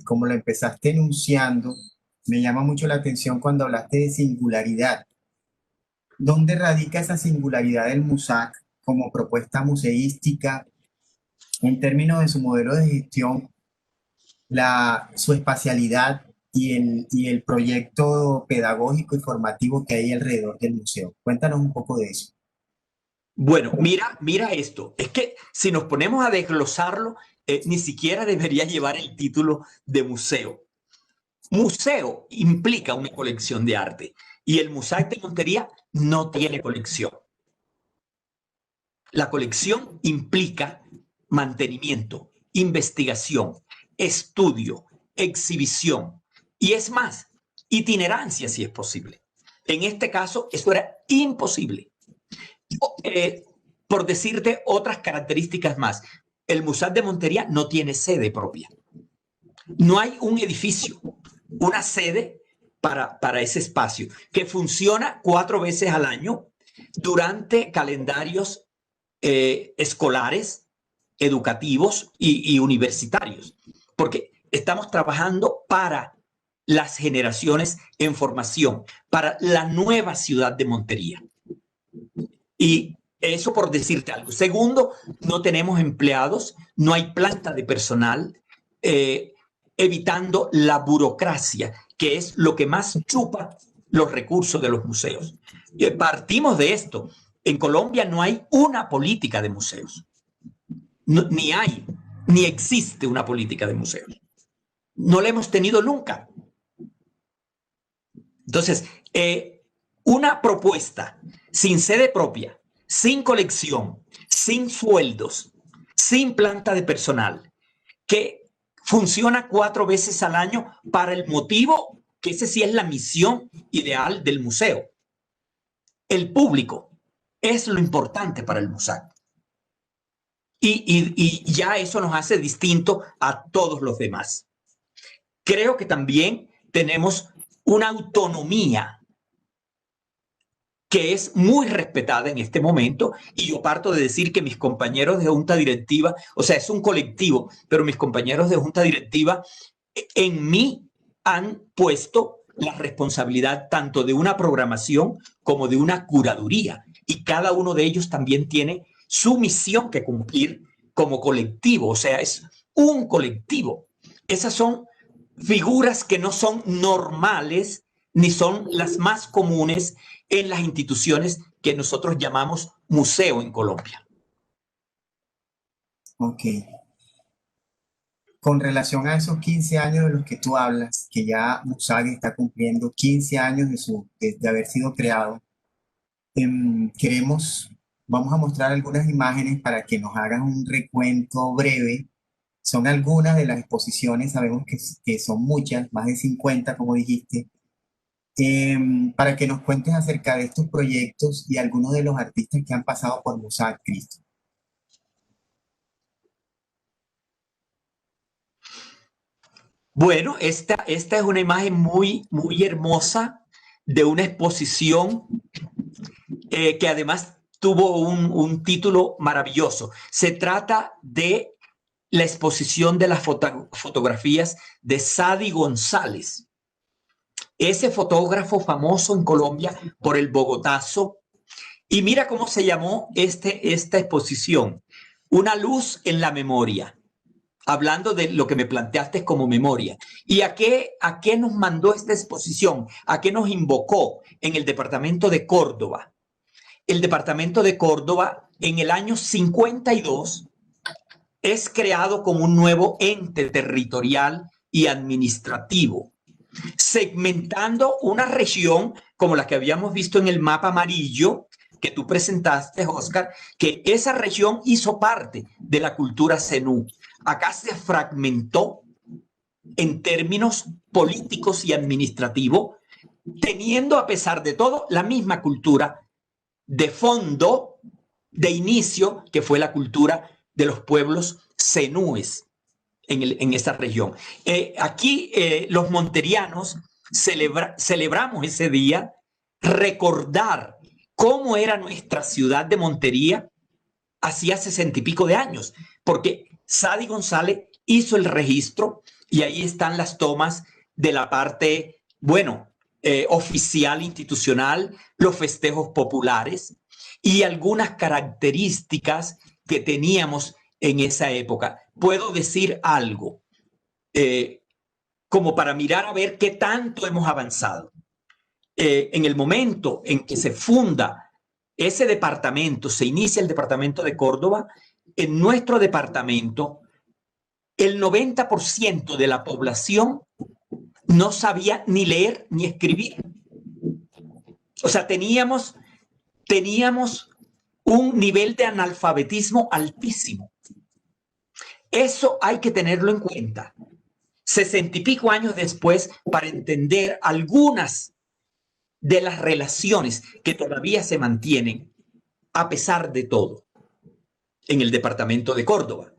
como lo empezaste enunciando, me llama mucho la atención cuando hablaste de singularidad. ¿Dónde radica esa singularidad del MUSAC como propuesta museística? en términos de su modelo de gestión, su espacialidad y el proyecto pedagógico y formativo que hay alrededor del museo? Cuéntanos un poco de eso. Bueno, mira esto. Es que si nos ponemos a desglosarlo, ni siquiera debería llevar el título de museo. Museo implica una colección de arte y el Mosaic de Montería no tiene colección. La colección implica mantenimiento, investigación, estudio, exhibición y es más, itinerancia si es posible. En este caso, eso era imposible. Por decirte otras características más, el Mosaic de Montería no tiene sede propia. No hay un edificio, una sede para ese espacio que funciona 4 veces al año durante calendarios escolares, educativos y universitarios, porque estamos trabajando para las generaciones en formación, para la nueva ciudad de Montería. Y eso por decirte algo. Segundo, no tenemos empleados, no hay planta de personal, evitando la burocracia, que es lo que más chupa los recursos de los museos. Partimos de esto. En Colombia no hay una política de museos. No, ni existe una política de museos. No la hemos tenido nunca. Entonces, una propuesta sin sede propia, sin colección, sin sueldos, sin planta de personal, que funciona 4 veces al año para el motivo que ese sí es la misión ideal del museo. El público es lo importante para el Mosaic. Y ya eso nos hace distinto a todos los demás. Creo que también tenemos una autonomía que es muy respetada en este momento, y yo parto de decir que mis compañeros de junta directiva, o sea, es un colectivo, pero mis compañeros de junta directiva en mí han puesto la responsabilidad tanto de una programación como de una curaduría, y cada uno de ellos también tiene su misión que cumplir como colectivo, o sea, es un colectivo. Esas son figuras que no son normales ni son las más comunes en las instituciones que nosotros llamamos museo en Colombia. Ok. Con relación a esos 15 años de los que tú hablas, que ya Mosaic está cumpliendo 15 años de haber sido creado, vamos a mostrar algunas imágenes para que nos hagan un recuento breve. Son algunas de las exposiciones, sabemos que son muchas, más de 50, como dijiste, para que nos cuentes acerca de estos proyectos y algunos de los artistas que han pasado por Mosaic, Cristo. Bueno, esta es una imagen muy hermosa de una exposición que además tuvo un título maravilloso. Se trata de la exposición de las fotografías de Sadi González. Ese fotógrafo famoso en Colombia por el Bogotazo. Y mira cómo se llamó esta exposición. Una luz en la memoria. Hablando de lo que me planteaste como memoria. ¿Y a qué nos mandó esta exposición? ¿A qué nos invocó en el departamento de Córdoba? El departamento de Córdoba en el año 52 es creado como un nuevo ente territorial y administrativo, segmentando una región como la que habíamos visto en el mapa amarillo que tú presentaste, Oscar, que esa región hizo parte de la cultura zenú. Acá se fragmentó en términos políticos y administrativos, teniendo a pesar de todo la misma cultura de fondo, de inicio, que fue la cultura de los pueblos zenúes en esa región. Aquí los monterianos celebramos ese día, recordar cómo era nuestra ciudad de Montería hacía 60 y pico de años, porque Sadi González hizo el registro y ahí están las tomas de la parte, oficial, institucional, los festejos populares y algunas características que teníamos en esa época. Puedo decir algo como para mirar a ver qué tanto hemos avanzado. En el momento en que se funda ese departamento, se inicia el departamento de Córdoba, en nuestro departamento, el 90% de la población no sabía ni leer ni escribir. O sea, teníamos un nivel de analfabetismo altísimo. Eso hay que tenerlo en cuenta. 60 y pico años después, para entender algunas de las relaciones que todavía se mantienen a pesar de todo en el departamento de Córdoba.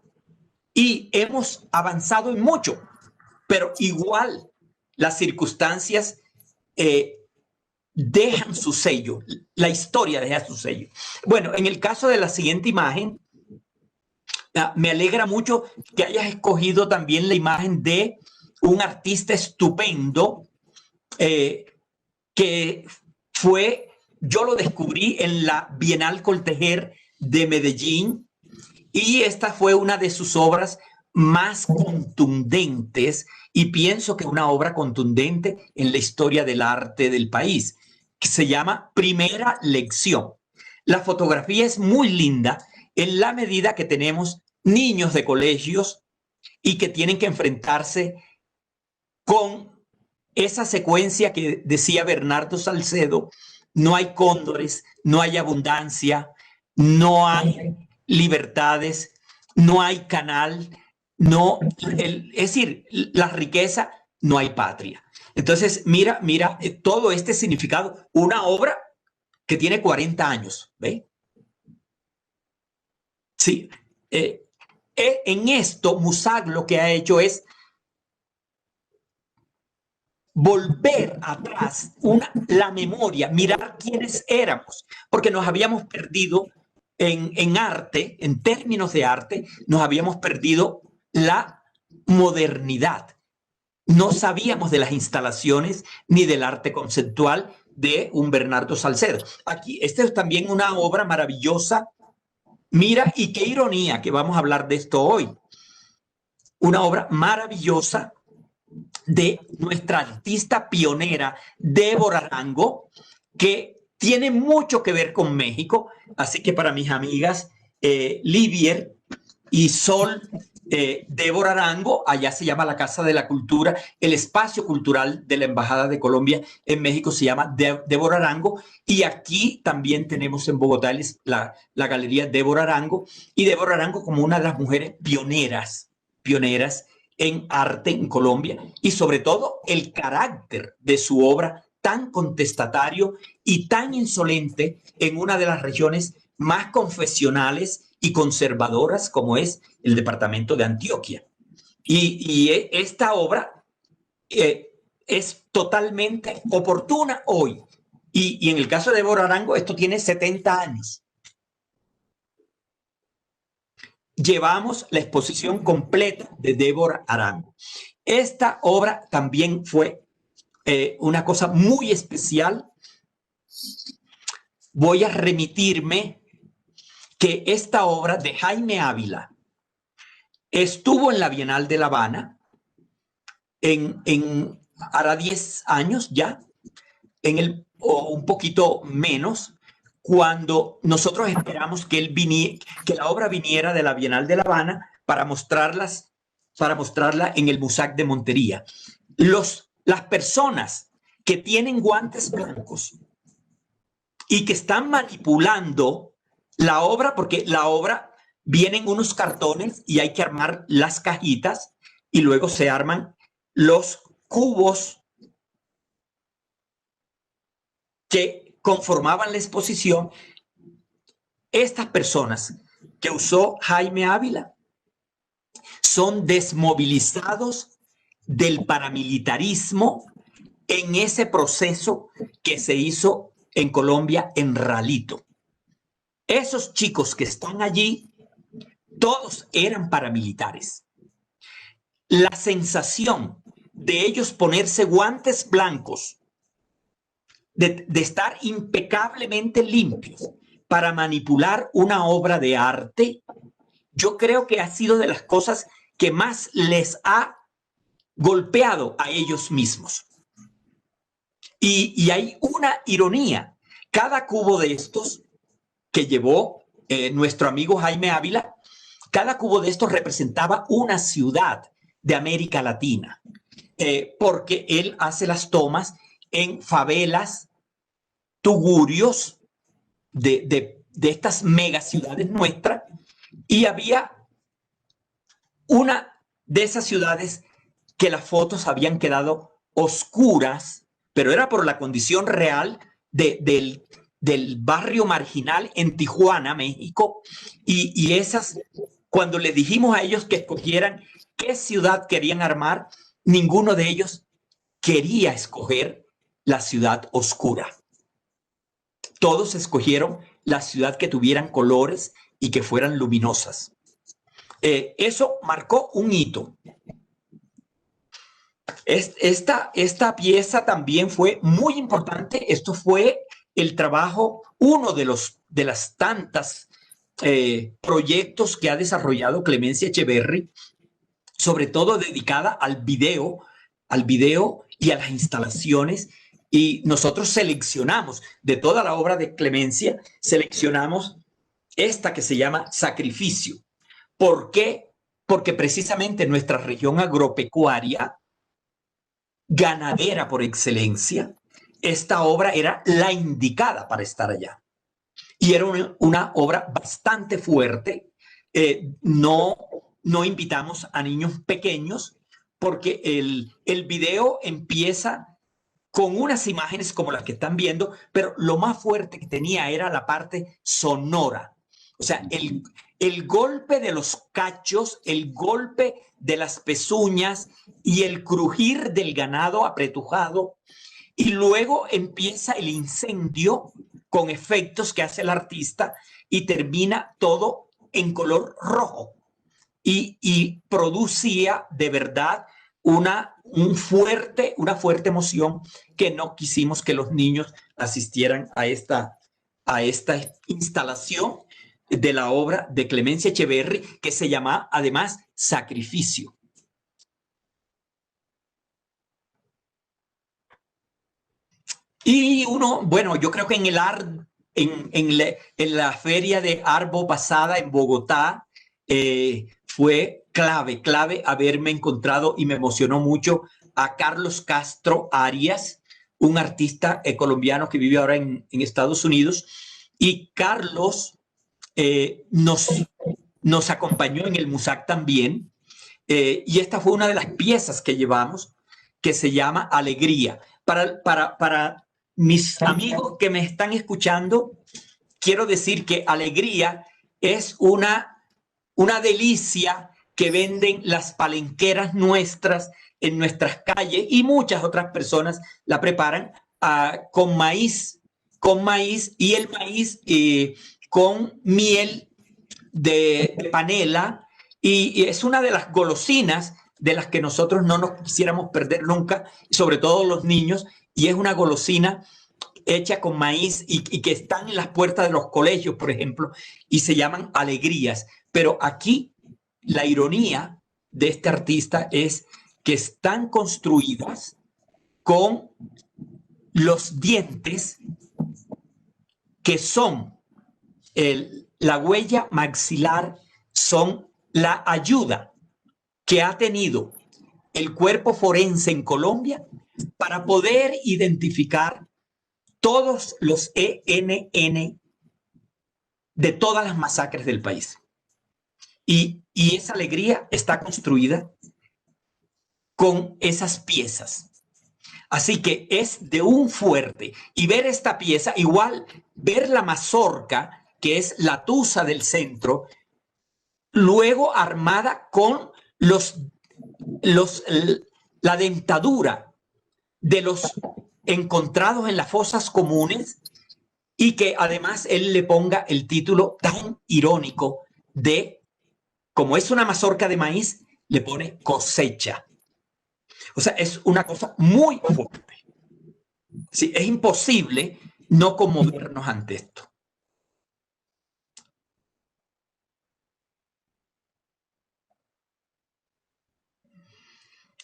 Y hemos avanzado en mucho, pero igual las circunstancias dejan su sello, la historia deja su sello. Bueno, en el caso de la siguiente imagen, me alegra mucho que hayas escogido también la imagen de un artista estupendo que fue, yo lo descubrí en la Bienal Coltejer de Medellín, y esta fue una de sus obras más contundentes, y pienso que una obra contundente en la historia del arte del país, que se llama Primera Lección. La fotografía es muy linda en la medida que tenemos niños de colegios y que tienen que enfrentarse con esa secuencia que decía Bernardo Salcedo: no hay cóndores, no hay abundancia, no hay libertades, no hay canal, no, es decir, la riqueza, no hay patria. Entonces, mira todo este significado, una obra que tiene 40 años, ¿ve? Sí, en esto Musag lo que ha hecho es volver atrás la memoria, mirar quiénes éramos, porque nos habíamos perdido en arte, en términos de arte, nos habíamos perdido la modernidad. No sabíamos de las instalaciones ni del arte conceptual de un Bernardo Salcedo. Aquí, esta es también una obra maravillosa. Mira, y qué ironía que vamos a hablar de esto hoy. Una obra maravillosa de nuestra artista pionera, Débora Arango, que tiene mucho que ver con México. Así que para mis amigas Livier y Sol, Débora Arango, allá se llama la Casa de la Cultura, el espacio cultural de la Embajada de Colombia en México se llama Débora Arango, y aquí también tenemos en Bogotá la Galería Débora Arango, y Débora Arango como una de las mujeres pioneras en arte en Colombia, y sobre todo el carácter de su obra tan contestatario y tan insolente en una de las regiones más confesionales y conservadoras como es el departamento de Antioquia. Y esta obra es totalmente oportuna hoy. Y en el caso de Débora Arango, esto tiene 70 años. Llevamos la exposición completa de Débora Arango. Esta obra también fue una cosa muy especial. Voy a remitirme que esta obra de Jaime Ávila estuvo en la Bienal de La Habana hará 10 años ya, o un poquito menos, cuando nosotros esperamos que la obra viniera de la Bienal de La Habana para mostrarla en el Musag de Montería. Las personas que tienen guantes blancos y que están manipulando la obra, porque la obra vienen unos cartones y hay que armar las cajitas, y luego se arman los cubos que conformaban la exposición. Estas personas que usó Jaime Ávila son desmovilizados del paramilitarismo en ese proceso que se hizo en Colombia en Ralito. Esos chicos que están allí, todos eran paramilitares. La sensación de ellos ponerse guantes blancos, de estar impecablemente limpios para manipular una obra de arte, yo creo que ha sido de las cosas que más les ha golpeado a ellos mismos. Y hay una ironía. Cada cubo de estos que llevó nuestro amigo Jaime Ávila, cada cubo de estos representaba una ciudad de América Latina, porque él hace las tomas en favelas, tugurios de estas megaciudades nuestras, y había una de esas ciudades que las fotos habían quedado oscuras, pero era por la condición real del barrio marginal en Tijuana, México, y esas, cuando le dijimos a ellos que escogieran qué ciudad querían armar, ninguno de ellos quería escoger la ciudad oscura. Todos escogieron la ciudad que tuvieran colores y que fueran luminosas. Eso marcó un hito. Esta pieza también fue muy importante. Esto fue el trabajo, uno de las tantas proyectos que ha desarrollado Clemencia Echeverry, sobre todo dedicada al video y a las instalaciones. Y nosotros seleccionamos, de toda la obra de Clemencia, seleccionamos esta que se llama Sacrificio. ¿Por qué? Porque precisamente nuestra región agropecuaria, ganadera por excelencia, esta obra era la indicada para estar allá. Y era una obra bastante fuerte. No invitamos a niños pequeños porque el video empieza con unas imágenes como las que están viendo, pero lo más fuerte que tenía era la parte sonora. O sea, el golpe de los cachos, el golpe de las pezuñas y el crujir del ganado apretujado. Y luego empieza el incendio con efectos que hace el artista y termina todo en color rojo. Y producía de verdad una fuerte emoción que no quisimos que los niños asistieran a esta instalación de la obra de Clemencia Echeverry, que se llama además Sacrificio. Y bueno, yo creo que en la feria de Arbo pasada en Bogotá, fue clave haberme encontrado, y me emocionó mucho, a Carlos Castro Arias, un artista colombiano que vive ahora en Estados Unidos. Y Carlos nos acompañó en el MUSAC también. Y esta fue una de las piezas que llevamos, que se llama Alegría. Para mis amigos que me están escuchando, quiero decir que Alegría es una delicia que venden las palenqueras nuestras en nuestras calles, y muchas otras personas la preparan con maíz, y el maíz con miel de panela, y es una de las golosinas de las que nosotros no nos quisiéramos perder nunca, sobre todo los niños, y es una golosina hecha con maíz y que están en las puertas de los colegios, por ejemplo, y se llaman alegrías. Pero aquí la ironía de este artista es que están construidas con los dientes que son la huella maxilar, son la ayuda que ha tenido el cuerpo forense en Colombia para poder identificar todos los ENN de todas las masacres del país. Y esa alegría está construida con esas piezas. Así que es de un fuerte. Y ver esta pieza, igual ver la mazorca, que es la tusa del centro, luego armada con la dentadura de los encontrados en las fosas comunes, y que además él le ponga el título tan irónico de, como es una mazorca de maíz, le pone cosecha. O sea, es una cosa muy fuerte. Sí, es imposible no conmovernos ante esto.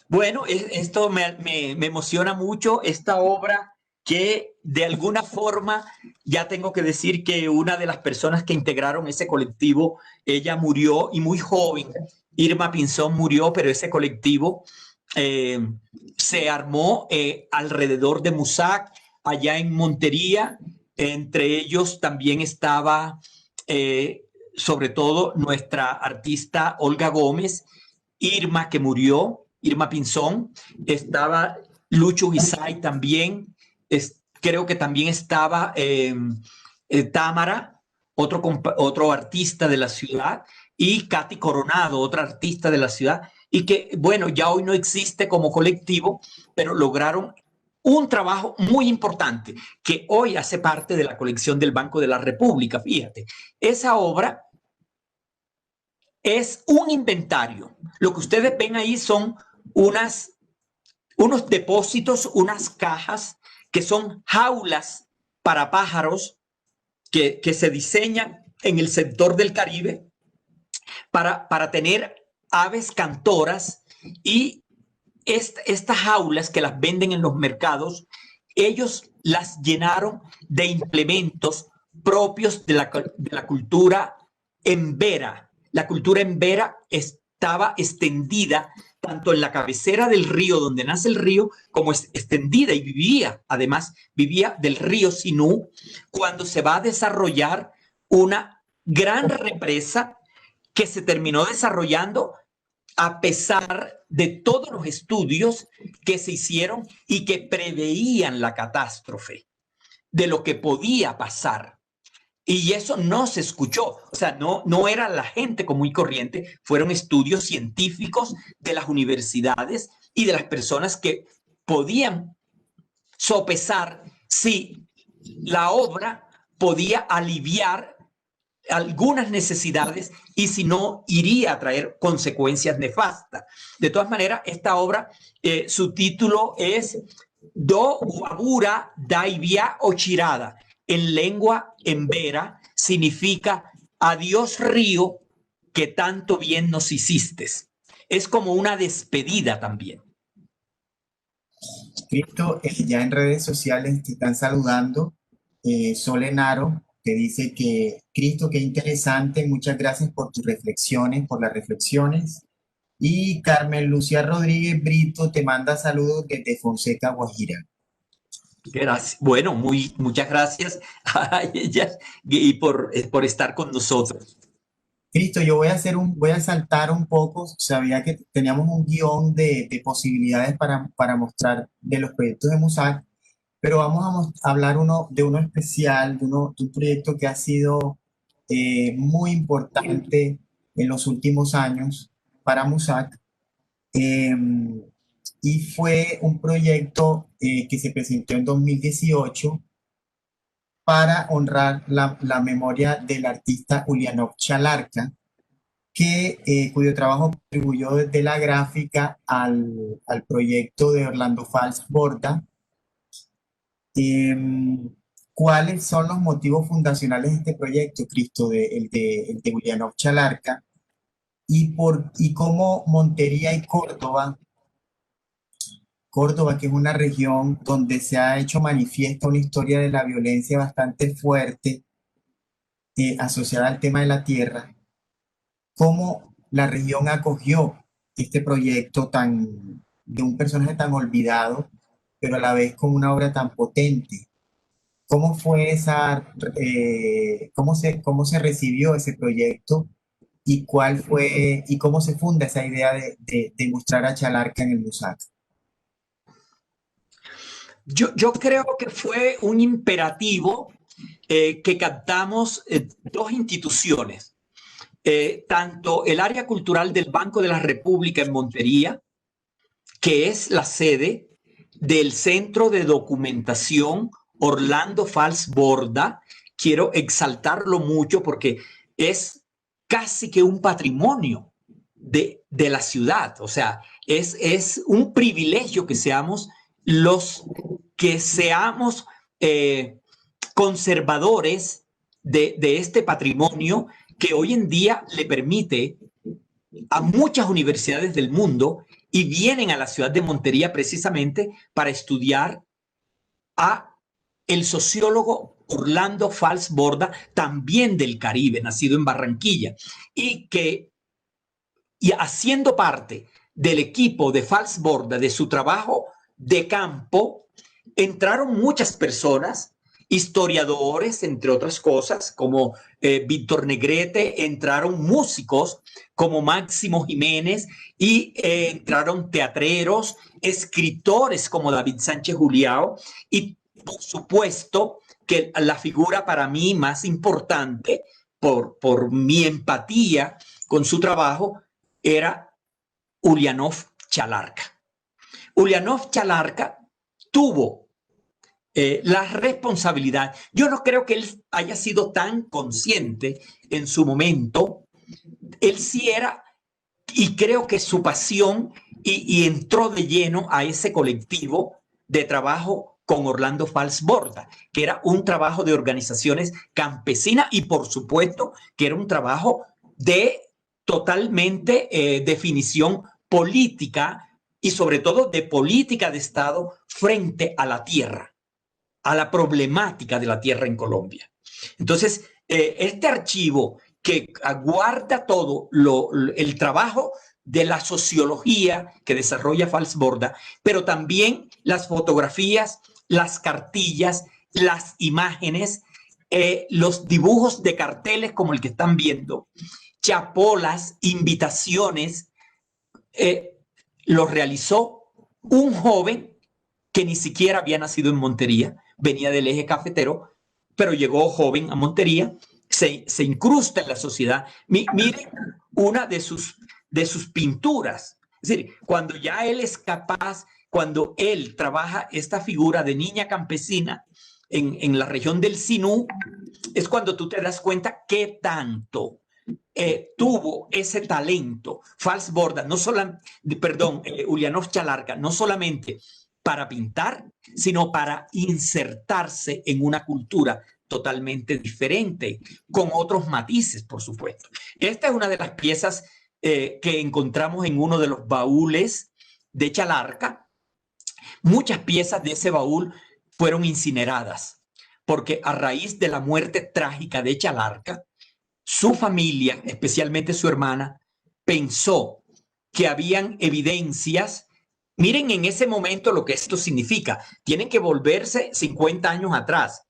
Bueno, esto me emociona mucho, esta obra que de alguna forma ya tengo que decir que una de las personas que integraron ese colectivo, ella murió y muy joven. Irma Pinzón murió, pero ese colectivo eh, se armó alrededor de Musac, allá en Montería. Entre ellos también estaba, sobre todo, nuestra artista Olga Gómez, Irma, que murió, Irma Pinzón, estaba Lucho Guisay también, creo que también estaba Támara, otro artista de la ciudad, y Katy Coronado, otra artista de la ciudad, y que, bueno, ya hoy no existe como colectivo, pero lograron un trabajo muy importante que hoy hace parte de la colección del Banco de la República. Fíjate, esa obra es un inventario. Lo que ustedes ven ahí son unos depósitos, unas cajas que son jaulas para pájaros que se diseñan en el sector del Caribe para tener aves cantoras, y estas jaulas que las venden en los mercados, ellos las llenaron de implementos propios de la cultura embera. La cultura embera estaba extendida tanto en la cabecera del río, donde nace el río, como extendida, y además vivía del río Sinú, cuando se va a desarrollar una gran represa que se terminó desarrollando a pesar de todos los estudios que se hicieron y que preveían la catástrofe de lo que podía pasar. Y eso no se escuchó, o sea, no era la gente común y corriente, fueron estudios científicos de las universidades y de las personas que podían sopesar si la obra podía aliviar algunas necesidades y si no, iría a traer consecuencias nefastas. De todas maneras, esta obra, su título es Do Guabura Daivia Ochirada. En lengua embera significa adiós río, que tanto bien nos hiciste. Es como una despedida también. Cristo, ya en redes sociales te están saludando. Solenaro te dice que, Cristo, qué interesante, muchas gracias por tus reflexiones, por las reflexiones. Y Carmen Lucía Rodríguez Brito te manda saludos desde Fonseca, Guajira. Gracias. Bueno, muchas gracias a ellas y por estar con nosotros. Cristo, yo voy a saltar un poco. Sabía que teníamos un guión de posibilidades para mostrar de los proyectos de Musac, pero vamos a hablar de uno especial, de un proyecto que ha sido muy importante en los últimos años para Musac. Y fue un proyecto que se presentó en 2018 para honrar la memoria del artista Ulianov Chalarca, cuyo trabajo contribuyó desde la gráfica al proyecto de Orlando Fals Borda. ¿Cuáles son los motivos fundacionales de este proyecto, Cristo, el de Ulianov Chalarca? Y cómo Montería y Córdoba, que es una región donde se ha hecho manifiesta una historia de la violencia bastante fuerte asociada al tema de la tierra, cómo la región acogió este proyecto de un personaje tan olvidado, pero a la vez con una obra tan potente. ¿Cómo fue cómo se recibió ese proyecto y cómo se funda esa idea de mostrar a Chalarca en el Musac? Yo creo que fue un imperativo que captamos dos instituciones, tanto el área cultural del Banco de la República en Montería, que es la sede del Centro de Documentación Orlando Fals Borda. Quiero exaltarlo mucho porque es casi que un patrimonio de la ciudad. O sea, es un privilegio que seamos conservadores de este patrimonio que hoy en día le permite a muchas universidades del mundo y vienen a la ciudad de Montería precisamente para estudiar a el sociólogo Orlando Fals Borda, también del Caribe, nacido en Barranquilla, y haciendo parte del equipo de Fals Borda, de su trabajo de campo, entraron muchas personas, historiadores, entre otras cosas, como Víctor Negrete, entraron músicos como Máximo Jiménez y entraron teatreros, escritores como David Sánchez Juliao y, por supuesto, que la figura para mí más importante por mi empatía con su trabajo era Ulianov Chalarca. Ulianov Chalarca tuvo la responsabilidad. Yo no creo que él haya sido tan consciente en su momento. Él sí era, y creo que su pasión, y entró de lleno a ese colectivo de trabajo con Orlando Fals Borda, que era un trabajo de organizaciones campesinas y por supuesto que era un trabajo de totalmente definición política y sobre todo de política de Estado frente a la tierra, a la problemática de la tierra en Colombia. Entonces, este archivo que guarda todo el trabajo de la sociología que desarrolla Fals Borda, pero también las fotografías, las cartillas, las imágenes, los dibujos de carteles como el que están viendo, chapolas, invitaciones, los realizó un joven que ni siquiera había nacido en Montería, venía del eje cafetero, pero llegó joven a Montería, se incrusta en la sociedad. Miren una de sus pinturas. Es decir, cuando ya él es capaz, cuando él trabaja esta figura de niña campesina en la región del Sinú, es cuando tú te das cuenta qué tanto tuvo ese talento Fals Borda, Ulianov Chalarca, no solamente para pintar, sino para insertarse en una cultura totalmente diferente, con otros matices, por supuesto. Esta es una de las piezas que encontramos en uno de los baúles de Chalarca. Muchas piezas de ese baúl fueron incineradas, porque a raíz de la muerte trágica de Chalarca, su familia, especialmente su hermana, pensó que habían evidencias. Miren en ese momento lo que esto significa. Tienen que volverse 50 años atrás.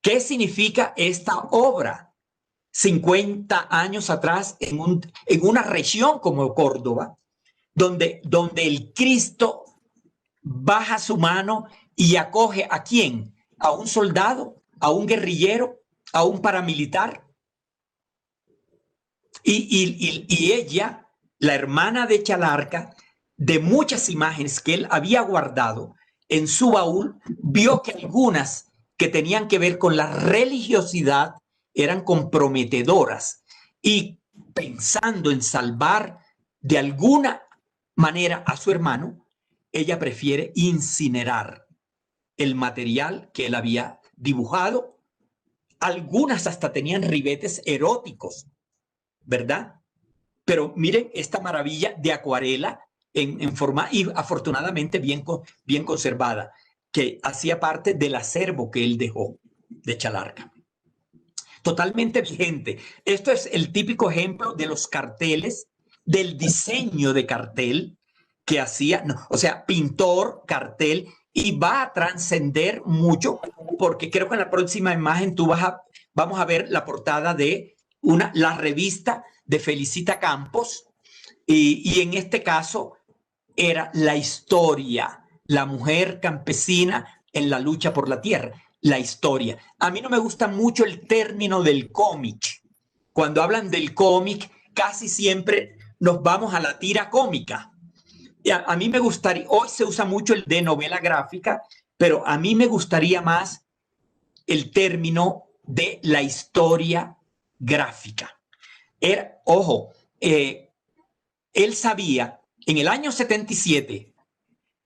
¿Qué significa esta obra? 50 años atrás en una región como Córdoba, donde el Cristo baja su mano y acoge ¿a quién? A un soldado, a un guerrillero, a un paramilitar. Y ella, la hermana de Chalarca, de muchas imágenes que él había guardado en su baúl, vio que algunas que tenían que ver con la religiosidad eran comprometedoras, y pensando en salvar de alguna manera a su hermano, ella prefiere incinerar el material que él había dibujado. Algunas hasta tenían ribetes eróticos, ¿verdad? Pero miren esta maravilla de acuarela en forma, y afortunadamente bien conservada, que hacía parte del acervo que él dejó de Chalarca. Totalmente vigente. Esto es el típico ejemplo de los carteles, del diseño de cartel que hacía, o sea, pintor, cartel, y va a trascender mucho, porque creo que en la próxima imagen vamos a ver la portada de la revista de Felicita Campos, y en este caso era la historia, la mujer campesina en la lucha por la tierra, la historia. A mí no me gusta mucho el término del cómic. Cuando hablan del cómic, casi siempre nos vamos a la tira cómica. Y a mí me gustaría, hoy se usa mucho el de novela gráfica, pero a mí me gustaría más el término de la historia gráfica. Ojo, él sabía en el año 77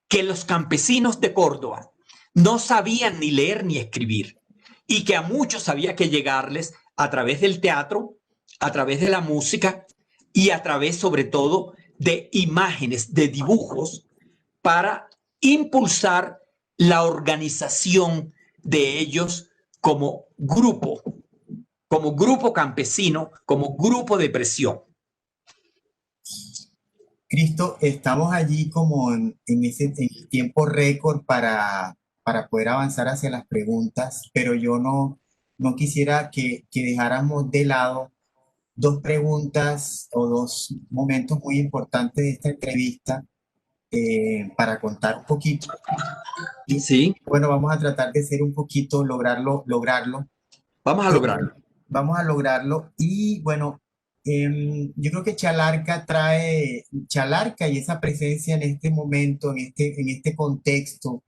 que los campesinos de Córdoba no sabían ni leer ni escribir, y que a muchos había que llegarles a través del teatro, a través de la música y a través sobre todo de imágenes, de dibujos, para impulsar la organización de ellos como grupo campesino, como grupo de presión. Cristo, estamos allí como en el tiempo récord para poder avanzar hacia las preguntas, pero yo no quisiera que dejáramos de lado dos preguntas o dos momentos muy importantes de esta entrevista para contar un poquito. Y, sí. Bueno, vamos a tratar de ser un poquito, lograrlo. Vamos a lograrlo. Vamos a lograrlo. Y bueno, yo creo que Chalarca y esa presencia en este momento, en este contexto,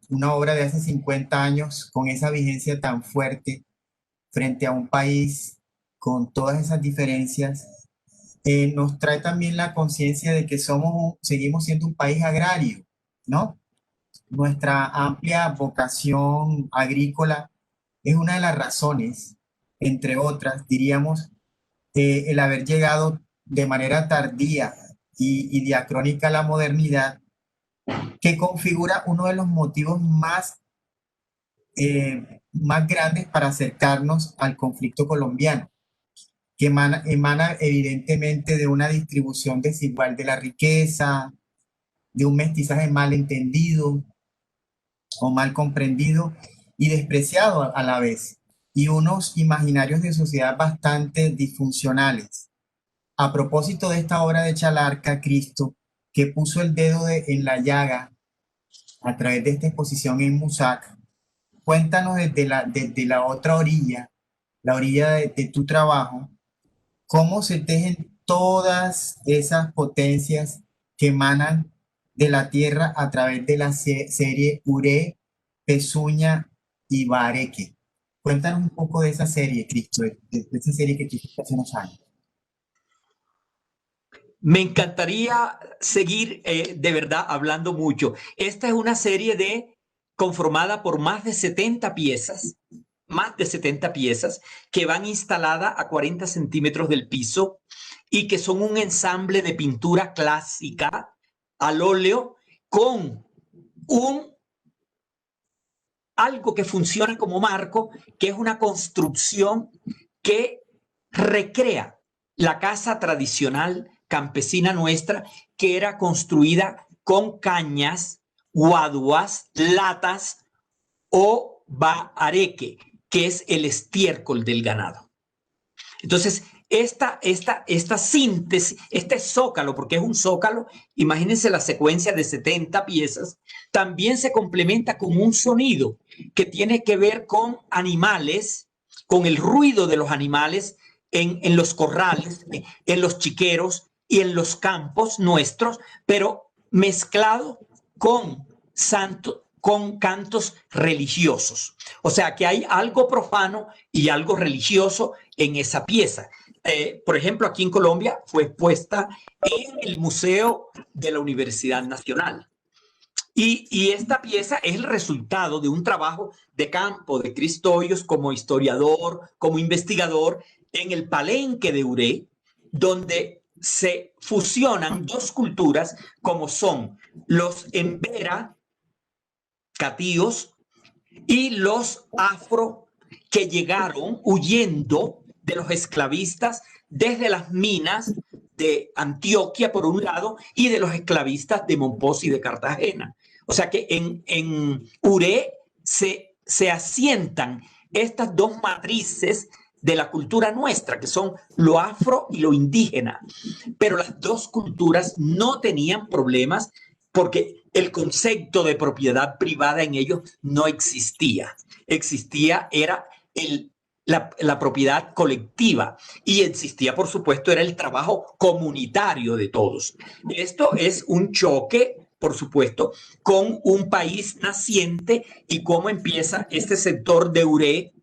una obra de hace 50 años con esa vigencia tan fuerte frente a un país con todas esas diferencias, nos trae también la conciencia de que seguimos siendo un país agrario, ¿no? Nuestra amplia vocación agrícola es una de las razones, entre otras, diríamos, el haber llegado de manera tardía y diacrónica a la modernidad, que configura uno de los motivos más grandes para acercarnos al conflicto colombiano, que emana evidentemente de una distribución desigual de la riqueza, de un mestizaje mal entendido o mal comprendido y despreciado a la vez, y unos imaginarios de sociedad bastante disfuncionales. A propósito de esta obra de Chalarca, Cristo, que puso el dedo en la llaga a través de esta exposición en Musac, cuéntanos desde la otra orilla, la orilla de tu trabajo, cómo se tejen todas esas potencias que emanan de la tierra a través de la serie Uré, Pezuña y Bareque. Cuéntanos un poco de esa serie, Cristo, de esa serie que tú hiciste hace unos años. Me encantaría seguir de verdad hablando mucho. Esta es una serie conformada por más de 70 piezas, que van instaladas a 40 centímetros del piso y que son un ensamble de pintura clásica al óleo con algo que funciona como marco, que es una construcción que recrea la casa tradicional campesina nuestra, que era construida con cañas, guaduas, latas o bahareque, que es el estiércol del ganado. Entonces, esta síntesis, este zócalo, porque es un zócalo, imagínense la secuencia de 70 piezas, también se complementa con un sonido que tiene que ver con animales, con el ruido de los animales en los corrales, en los chiqueros y en los campos nuestros, pero mezclado con cantos religiosos. O sea que hay algo profano y algo religioso en esa pieza. Por ejemplo, aquí en Colombia fue expuesta en el Museo de la Universidad Nacional. Y esta pieza es el resultado de un trabajo de campo de Cristo Hoyos como historiador, como investigador, en el Palenque de Uré, donde se fusionan dos culturas como son los embera, catíos, y los afro, que llegaron huyendo de los esclavistas desde las minas de Antioquia, por un lado, y de los esclavistas de Mompox y de Cartagena. O sea que en Uré se asientan estas dos matrices de la cultura nuestra, que son lo afro y lo indígena. Pero las dos culturas no tenían problemas porque el concepto de propiedad privada en ellos no existía. Era la propiedad colectiva y existía, por supuesto, era el trabajo comunitario de todos. Esto es un choque, por supuesto, con un país naciente y cómo empieza este sector de Uré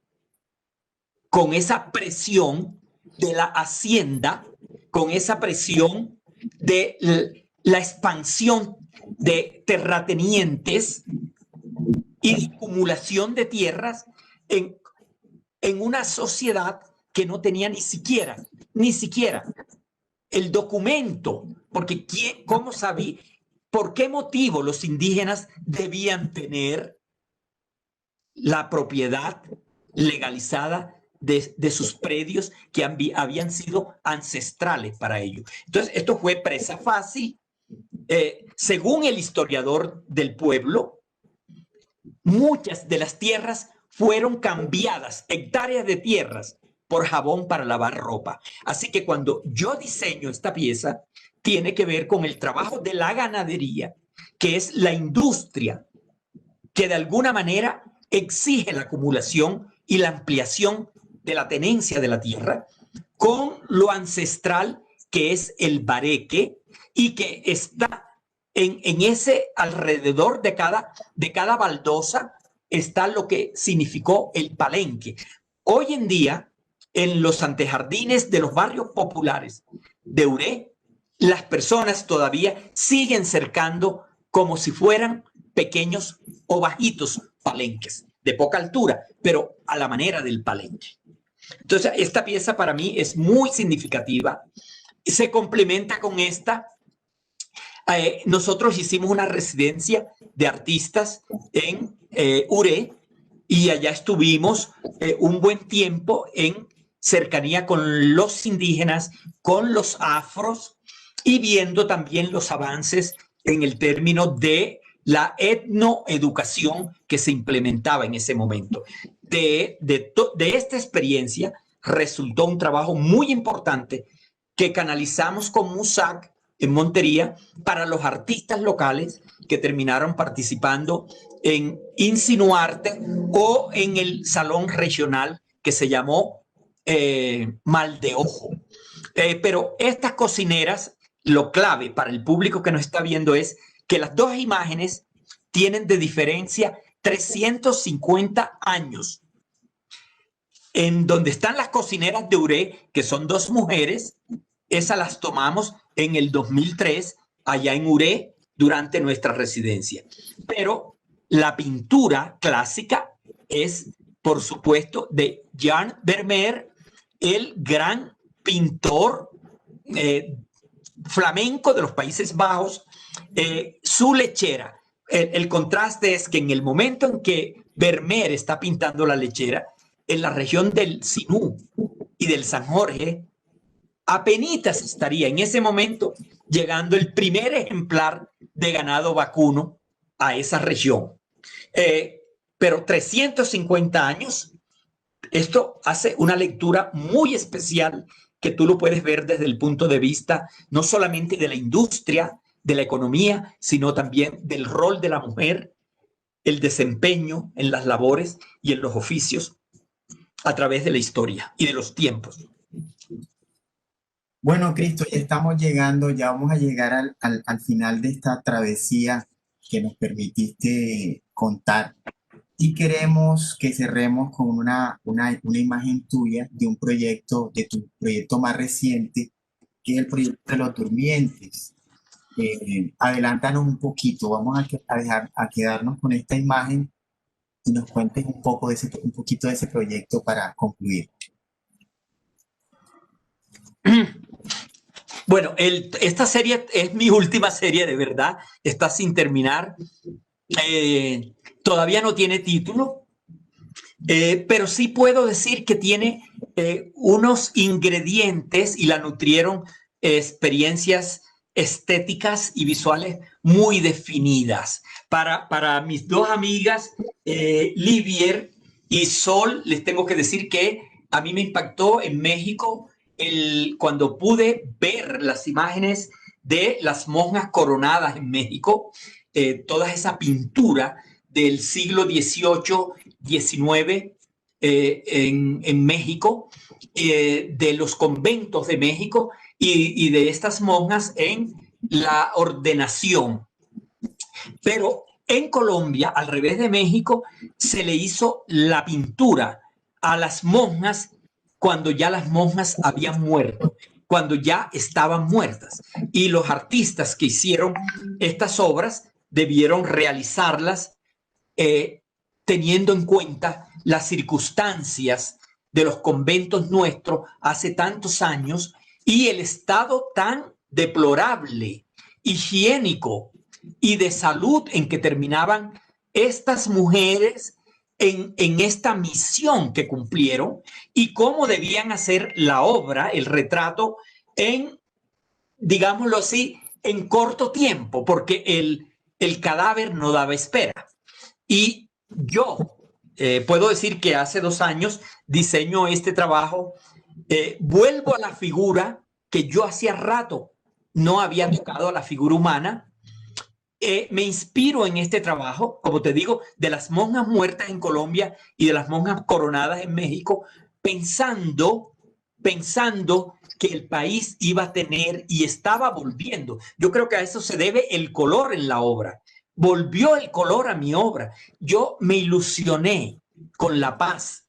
con esa presión de la hacienda, con esa presión de la expansión de terratenientes y acumulación de tierras en una sociedad que no tenía ni siquiera el documento, porque ¿cómo sabía? ¿Por qué motivo los indígenas debían tener la propiedad legalizada de sus predios que habían sido ancestrales para ellos? Entonces, esto fue presa fácil. Según el historiador del pueblo, muchas de las tierras fueron cambiadas, hectáreas de tierras, por jabón para lavar ropa. Así que cuando yo diseño esta pieza, tiene que ver con el trabajo de la ganadería, que es la industria que de alguna manera exige la acumulación y la ampliación de la tenencia de la tierra, con lo ancestral que es el bareque y que está en ese alrededor de cada baldosa está lo que significó el palenque. Hoy en día, en los antejardines de los barrios populares de Uré, las personas todavía siguen cercando como si fueran pequeños o bajitos palenques, de poca altura, pero a la manera del palenque. Entonces, esta pieza para mí es muy significativa. Se complementa con esta. Nosotros hicimos una residencia de artistas en Uré y allá estuvimos un buen tiempo en cercanía con los indígenas, con los afros y viendo también los avances en el término de la etnoeducación que se implementaba en ese momento. De esta experiencia resultó un trabajo muy importante que canalizamos con MUSAC en Montería para los artistas locales que terminaron participando en Insinuarte o en el salón regional que se llamó Mal de Ojo. Pero estas cocineras, lo clave para el público que nos está viendo es que las dos imágenes tienen de diferencia 350 años. En donde están las cocineras de Uré, que son dos mujeres, esas las tomamos en el 2003, allá en Uré, durante nuestra residencia. Pero la pintura clásica es, por supuesto, de Jan Vermeer, el gran pintor flamenco de los Países Bajos. Su lechera, el contraste es que en el momento en que Vermeer está pintando la lechera, en la región del Sinú y del San Jorge, apenitas estaría en ese momento llegando el primer ejemplar de ganado vacuno a esa región. Pero 350 años, esto hace una lectura muy especial que tú lo puedes ver desde el punto de vista no solamente de la industria, de la economía, sino también del rol de la mujer, el desempeño en las labores y en los oficios a través de la historia y de los tiempos. Bueno, Cristo, ya estamos llegando, ya vamos a llegar al final de esta travesía que nos permitiste contar. Y queremos que cerremos con una imagen tuya de un proyecto, de tu proyecto más reciente, que es el proyecto de los durmientes. Adelántanos un poquito, vamos a quedarnos con esta imagen y nos cuentes un poquito de ese proyecto para concluir. Bueno, esta serie es mi última serie, de verdad, está sin terminar. Todavía no tiene título, pero sí puedo decir que tiene unos ingredientes y la nutrieron experiencias estéticas y visuales muy definidas. Para mis dos amigas, Livier y Sol, les tengo que decir que a mí me impactó en México cuando pude ver las imágenes de las monjas coronadas en México, toda esa pintura del siglo XVIII, XIX en México, de los conventos de México y de estas monjas en la ordenación. Pero en Colombia, al revés de México, se le hizo la pintura a las monjas cuando ya las monjas habían muerto, cuando ya estaban muertas. Y los artistas que hicieron estas obras debieron realizarlas teniendo en cuenta las circunstancias de los conventos nuestros hace tantos años y el estado tan deplorable, higiénico y de salud en que terminaban estas mujeres en esta misión que cumplieron y cómo debían hacer la obra, el retrato, en, digámoslo así, en corto tiempo, porque el cadáver no daba espera. Y yo puedo decir que hace 2 años diseño este trabajo, vuelvo a la figura que yo hacía rato no había tocado, a la figura humana. Me inspiro en este trabajo, como te digo, de las monjas muertas en Colombia y de las monjas coronadas en México, pensando que el país iba a tener y estaba volviendo. Yo creo que a eso se debe el color en la obra. Volvió el color a mi obra. Yo me ilusioné con la paz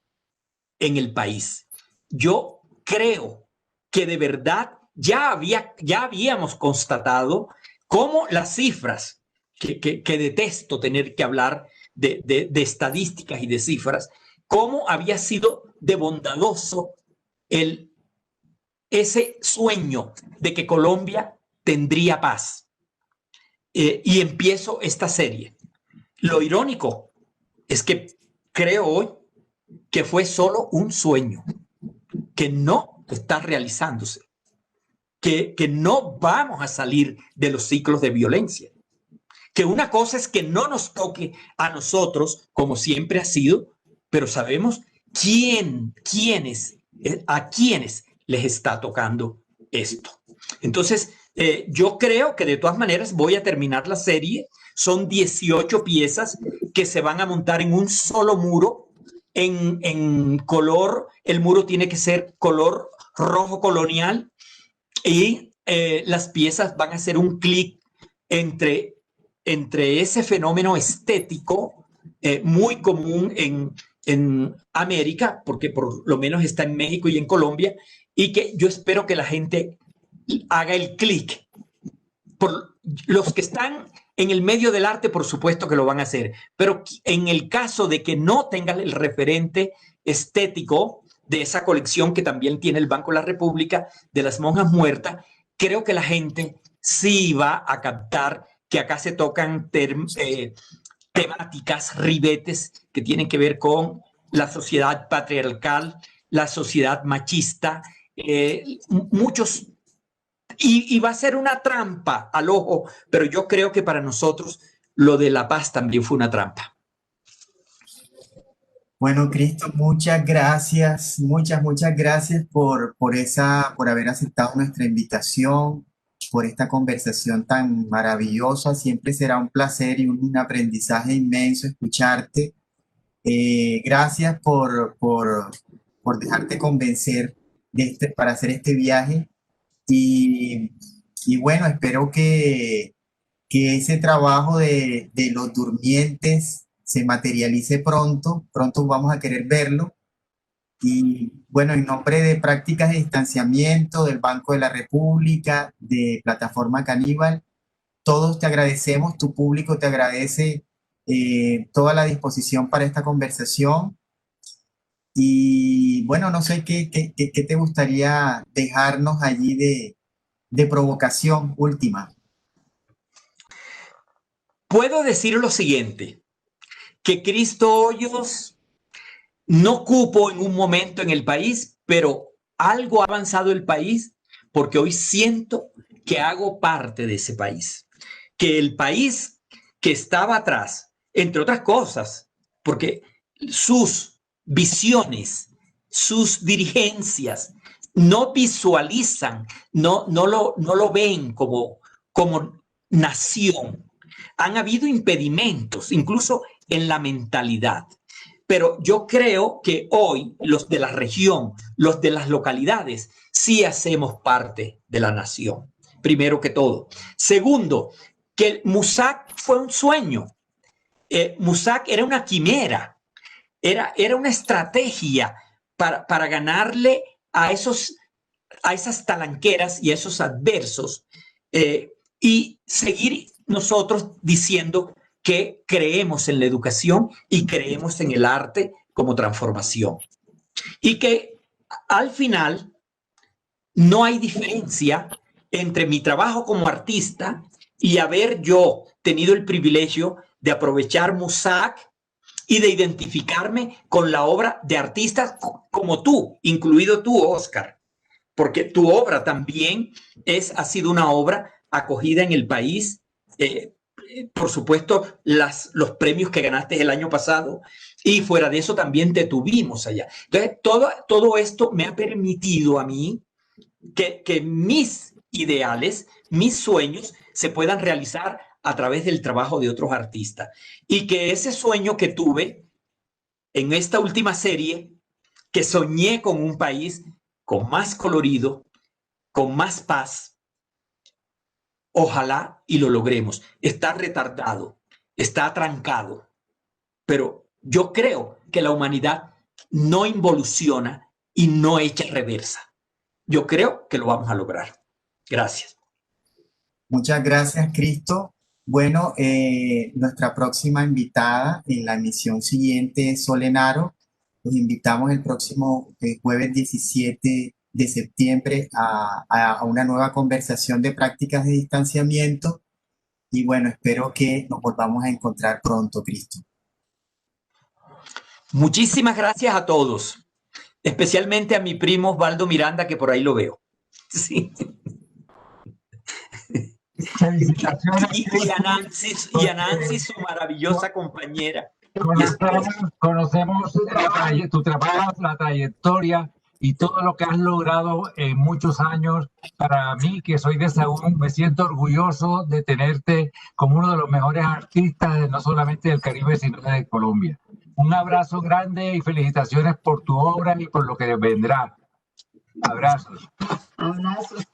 en el país. Yo creo que de verdad ya habíamos constatado cómo las cifras, que detesto tener que hablar de estadísticas y de cifras, cómo había sido de bondadoso ese sueño de que Colombia tendría paz. Y empiezo esta serie. Lo irónico es que creo hoy que fue solo un sueño, que no está realizándose, que no vamos a salir de los ciclos de violencia, que una cosa es que no nos toque a nosotros, como siempre ha sido, pero sabemos a quiénes les está tocando esto. Entonces, yo creo que de todas maneras voy a terminar la serie. Son 18 piezas que se van a montar en un solo muro, en color. El muro tiene que ser color rojo colonial y las piezas van a hacer un clic entre ese fenómeno estético muy común en América, porque por lo menos está en México y en Colombia, y que yo espero que la gente haga el clic. Por los que están en el medio del arte, por supuesto que lo van a hacer, pero en el caso de que no tengan el referente estético de esa colección que también tiene el Banco de la República de las monjas muertas, creo que la gente sí va a captar que acá se tocan temáticas, ribetes que tienen que ver con la sociedad patriarcal, la sociedad machista, muchos. Y va a ser una trampa al ojo, pero yo creo que para nosotros lo de la paz también fue una trampa. Bueno, Cristo, muchas gracias, muchas gracias por haber aceptado nuestra invitación, por esta conversación tan maravillosa. Siempre será un placer y un aprendizaje inmenso escucharte. Gracias por dejarte convencer para hacer este viaje. Y bueno, espero que ese trabajo de los durmientes se materialice pronto vamos a querer verlo. Y bueno, en nombre de Prácticas de Distanciamiento, del Banco de la República, de Plataforma Caníbal, todos te agradecemos, tu público te agradece toda la disposición para esta conversación. Y bueno, no sé qué te gustaría dejarnos allí de provocación última. Puedo decir lo siguiente, que Cristo Hoyos no cupo en un momento en el país, pero algo ha avanzado el país porque hoy siento que hago parte de ese país. Que el país que estaba atrás, entre otras cosas, porque sus visiones, sus dirigencias no visualizan, no lo ven como nación. Han habido impedimentos, incluso en la mentalidad. Pero yo creo que hoy los de la región, los de las localidades, sí hacemos parte de la nación, primero que todo. Segundo, que Musac fue un sueño. Musac era una quimera, era una estrategia para ganarle a esas talanqueras y a esos adversos y seguir nosotros diciendo que creemos en la educación y creemos en el arte como transformación. Y que al final no hay diferencia entre mi trabajo como artista y haber yo tenido el privilegio de aprovechar Mossack y de identificarme con la obra de artistas como tú, incluido tú, Oscar, porque tu obra también ha sido una obra acogida en el país. Por supuesto, los premios que ganaste el año pasado, y fuera de eso también te tuvimos allá. Entonces, todo esto me ha permitido a mí que mis ideales, mis sueños, se puedan realizar a través del trabajo de otros artistas. Y que ese sueño que tuve en esta última serie, que soñé con un país con más colorido, con más paz, ojalá y lo logremos. Está retardado, está atrancado, pero yo creo que la humanidad no involuciona y no echa reversa. Yo creo que lo vamos a lograr. Gracias. Muchas gracias, Cristo. Bueno, nuestra próxima invitada en la emisión siguiente es Solenaro. Los invitamos el próximo jueves 17 de septiembre a una nueva conversación de prácticas de distanciamiento. Y bueno, espero que nos volvamos a encontrar pronto, Cristo. Muchísimas gracias a todos, especialmente a mi primo Osvaldo Miranda, que por ahí lo veo. Sí. Y a Nancy, su maravillosa compañera. Conocemos tu trabajo, la trayectoria y todo lo que has logrado en muchos años. Para mí, que soy de Sahagún, me siento orgulloso de tenerte como uno de los mejores artistas, no solamente del Caribe, sino de Colombia. Un abrazo grande y felicitaciones por tu obra y por lo que vendrá. Abrazos. Abrazos.